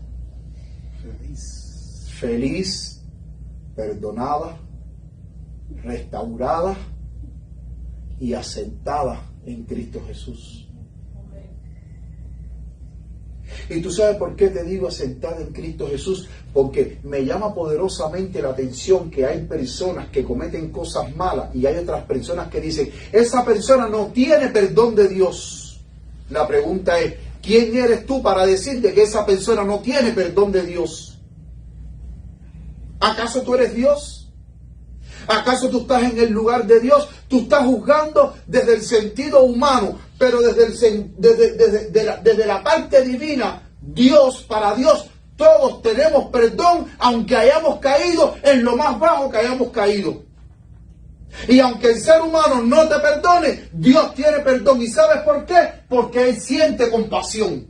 Speaker 3: Feliz.
Speaker 2: Feliz, perdonada, restaurada y asentada en Cristo Jesús. Y tú sabes por qué te digo asentada en Cristo Jesús, porque me llama poderosamente la atención que hay personas que cometen cosas malas y hay otras personas que dicen: esa persona no tiene perdón de Dios. La pregunta es: ¿quién eres tú para decirte que esa persona no tiene perdón de Dios? ¿Acaso tú eres Dios? ¿Acaso tú estás en el lugar de Dios? Tú estás juzgando desde el sentido humano, pero desde la parte divina. Dios, para Dios, todos tenemos perdón, aunque hayamos caído en lo más bajo que hayamos caído. Y aunque el ser humano no te perdone, Dios tiene perdón. ¿Y sabes por qué? Porque Él siente compasión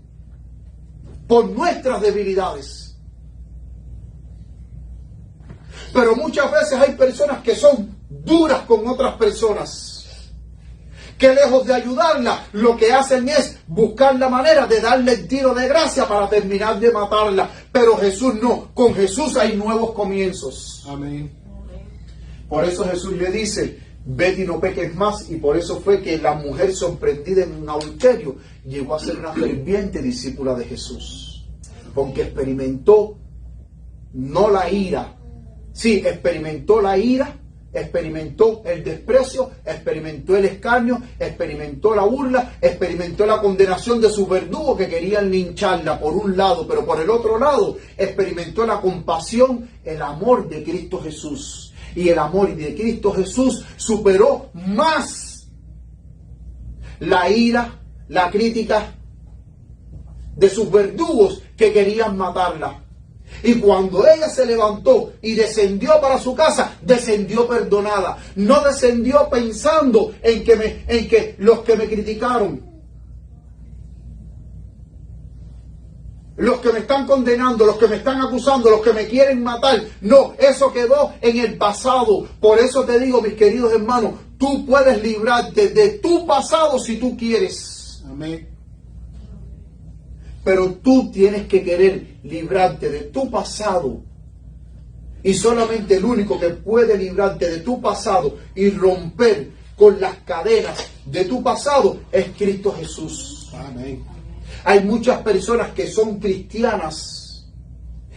Speaker 2: por nuestras debilidades. Pero muchas veces hay personas que son duras con otras personas, que lejos de ayudarla, lo que hacen es buscar la manera de darle el tiro de gracia para terminar de matarla. Pero Jesús no. Con Jesús hay nuevos comienzos.
Speaker 3: Amén.
Speaker 2: Por eso Jesús le dice: vete y no peques más. Y por eso fue que la mujer sorprendida en un adulterio llegó a ser una ferviente discípula de Jesús, porque experimentó no la ira. Sí, experimentó la ira, experimentó el desprecio, experimentó el escarnio, experimentó la burla, experimentó la condenación de sus verdugos que querían lincharla por un lado, pero por el otro lado experimentó la compasión, el amor de Cristo Jesús. Y el amor de Cristo Jesús superó más la ira, la crítica de sus verdugos que querían matarla. Y cuando ella se levantó y descendió para su casa, descendió perdonada. No descendió pensando en que los que me criticaron, los que me están condenando, los que me están acusando, los que me quieren matar. No, eso quedó en el pasado. Por eso te digo, mis queridos hermanos, tú puedes librarte de tu pasado si tú quieres.
Speaker 3: Amén.
Speaker 2: Pero tú tienes que querer librarte de tu pasado. Y solamente el único que puede librarte de tu pasado y romper con las cadenas de tu pasado es Cristo Jesús.
Speaker 3: Amén.
Speaker 2: Hay muchas personas que son cristianas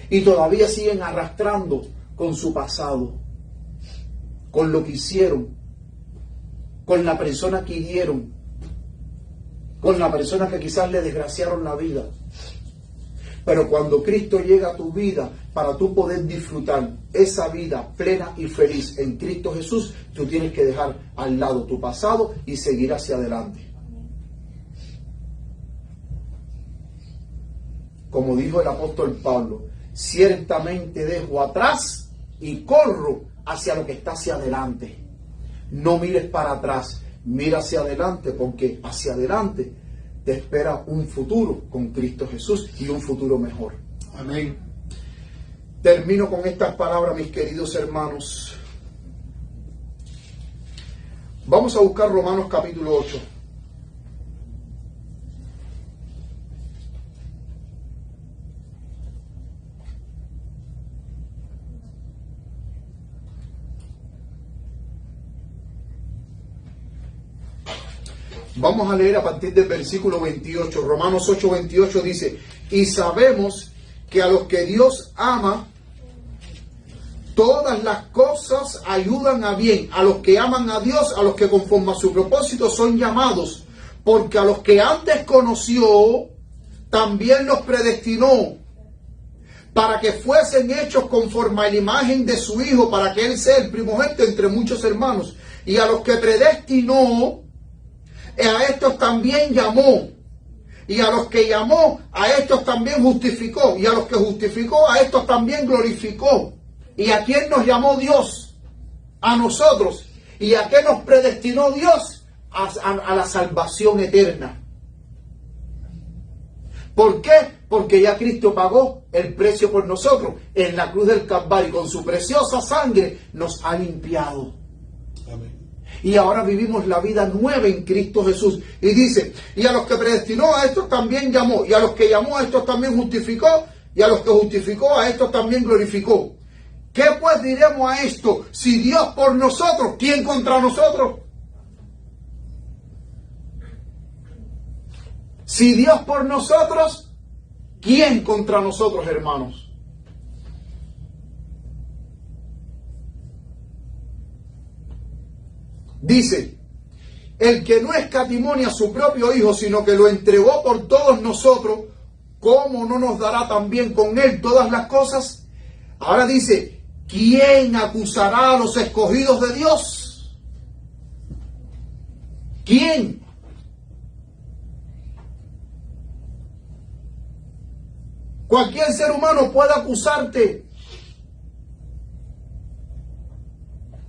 Speaker 2: y todavía siguen arrastrando con su pasado, con lo que hicieron, con la persona que hirieron, con la persona que quizás le desgraciaron la vida. Pero cuando Cristo llega a tu vida, para tú poder disfrutar esa vida plena y feliz en Cristo Jesús, tú tienes que dejar al lado tu pasado y seguir hacia adelante. Como dijo el apóstol Pablo: ciertamente dejo atrás y corro hacia lo que está hacia adelante. No mires para atrás, mira hacia adelante, porque hacia adelante te espera un futuro con Cristo Jesús y un futuro mejor.
Speaker 3: Amén.
Speaker 2: Termino con estas palabras, mis queridos hermanos. Vamos a buscar Romanos capítulo 8. Vamos a leer a partir del versículo 28. Romanos 8, 28 dice: y sabemos que a los que Dios ama, todas las cosas ayudan a bien. A los que aman a Dios, a los que conforme a su propósito son llamados. Porque a los que antes conoció, también los predestinó para que fuesen hechos conforme a la imagen de su Hijo, para que Él sea el primogénito entre muchos hermanos. Y a los que predestinó, a estos también llamó. Y a los que llamó, a estos también justificó. Y a los que justificó, a estos también glorificó. ¿Y a quién nos llamó Dios? A nosotros. ¿Y a qué nos predestinó Dios? A la salvación eterna. ¿Por qué? Porque ya Cristo pagó el precio por nosotros en la cruz del Calvario, y con su preciosa sangre nos ha limpiado.
Speaker 3: Amén.
Speaker 2: Y ahora vivimos la vida nueva en Cristo Jesús. Y dice, y a los que predestinó, a estos también llamó. Y a los que llamó, a estos también justificó. Y a los que justificó, a estos también glorificó. ¿Qué pues diremos a esto? Si Dios por nosotros, ¿quién contra nosotros? Si Dios por nosotros, ¿quién contra nosotros, hermanos? Dice, el que no escatimó a su propio Hijo, sino que lo entregó por todos nosotros, ¿cómo no nos dará también con Él todas las cosas? Ahora dice, ¿quién acusará a los escogidos de Dios? ¿Quién? Cualquier ser humano puede acusarte.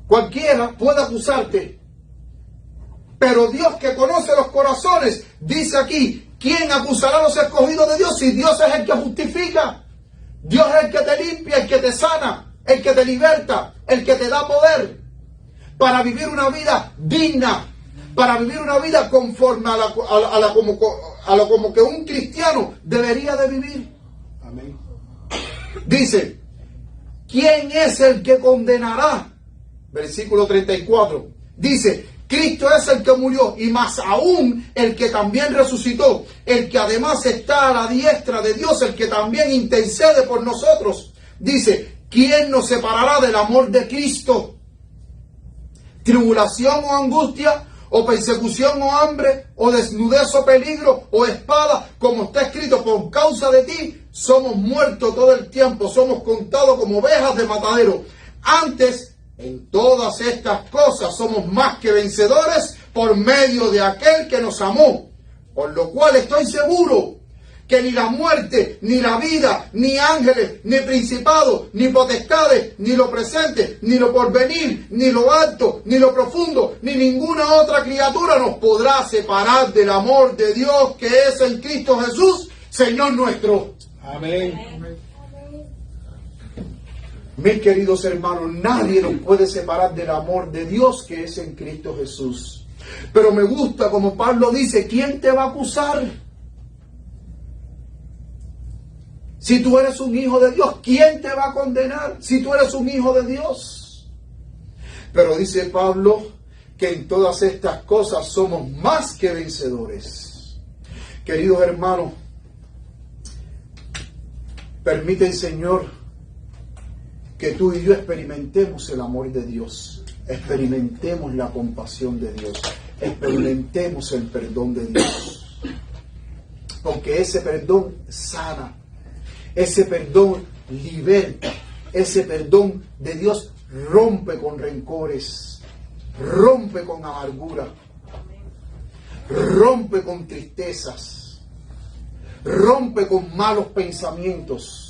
Speaker 2: Cualquiera puede acusarte. Pero Dios, que conoce los corazones, dice aquí, ¿quién acusará a los escogidos de Dios? Si Dios es el que justifica. Dios es el que te limpia, el que te sana, el que te liberta, el que te da poder para vivir una vida digna, para vivir una vida conforme a lo como que un cristiano debería de vivir.
Speaker 3: Amén.
Speaker 2: Dice, ¿quién es el que condenará? Versículo 34. Dice, Cristo es el que murió, y más aún el que también resucitó, el que además está a la diestra de Dios, el que también intercede por nosotros. Dice, ¿quién nos separará del amor de Cristo? ¿Tribulación o angustia? ¿O persecución o hambre? ¿O desnudez o peligro? ¿O espada? Como está escrito, por causa de ti somos muertos todo el tiempo, somos contados como ovejas de matadero. Antes, en todas estas cosas somos más que vencedores por medio de aquel que nos amó. Por lo cual estoy seguro que ni la muerte, ni la vida, ni ángeles, ni principados, ni potestades, ni lo presente, ni lo porvenir, ni lo alto, ni lo profundo, ni ninguna otra criatura nos podrá separar del amor de Dios que es en Cristo Jesús, Señor nuestro.
Speaker 3: Amén.
Speaker 2: Mis queridos hermanos, nadie nos puede separar del amor de Dios que es en Cristo Jesús. Pero me gusta como Pablo dice, ¿quién te va a acusar? Si tú eres un hijo de Dios, ¿quién te va a condenar? Si tú eres un hijo de Dios. Pero dice Pablo que en todas estas cosas somos más que vencedores. Queridos hermanos, permite el Señor que tú y yo experimentemos el amor de Dios, experimentemos la compasión de Dios, experimentemos el perdón de Dios. Porque ese perdón sana, ese perdón liberta, ese perdón de Dios rompe con rencores, rompe con amargura, rompe con tristezas, rompe con malos pensamientos.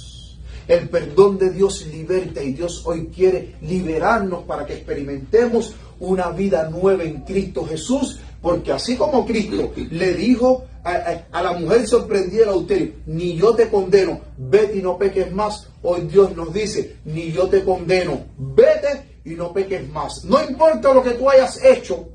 Speaker 2: El perdón de Dios liberta, y Dios hoy quiere liberarnos para que experimentemos una vida nueva en Cristo Jesús, porque así como Cristo le dijo a la mujer sorprendida del adulterio, ni yo te condeno, vete y no peques más, hoy Dios nos dice, ni yo te condeno, vete y no peques más. No importa lo que tú hayas hecho,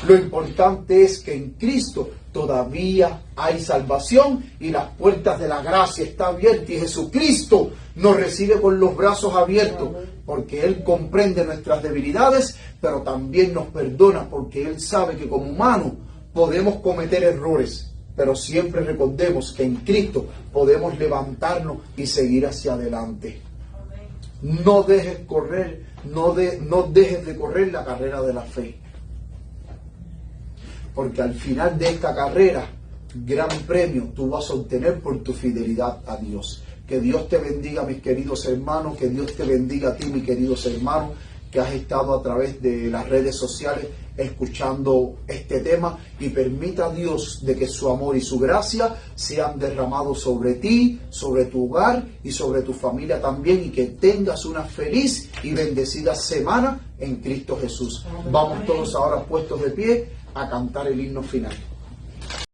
Speaker 2: lo importante es que en Cristo todavía hay salvación y las puertas de la gracia están abiertas, y Jesucristo nos recibe con los brazos abiertos, porque Él comprende nuestras debilidades, pero también nos perdona porque Él sabe que como humanos podemos cometer errores, pero siempre recordemos que en Cristo podemos levantarnos y seguir hacia adelante. No dejes correr, no dejes de correr la carrera de la fe. Porque al final de esta carrera, gran premio tú vas a obtener por tu fidelidad a Dios. Que Dios te bendiga, mis queridos hermanos, que Dios te bendiga a ti, mis queridos hermanos, que has estado a través de las redes sociales escuchando este tema, y permita a Dios de que su amor y su gracia sean derramados sobre ti, sobre tu hogar y sobre tu familia también, y que tengas una feliz y bendecida semana en Cristo Jesús. Vamos todos ahora puestos de pie a cantar el himno final.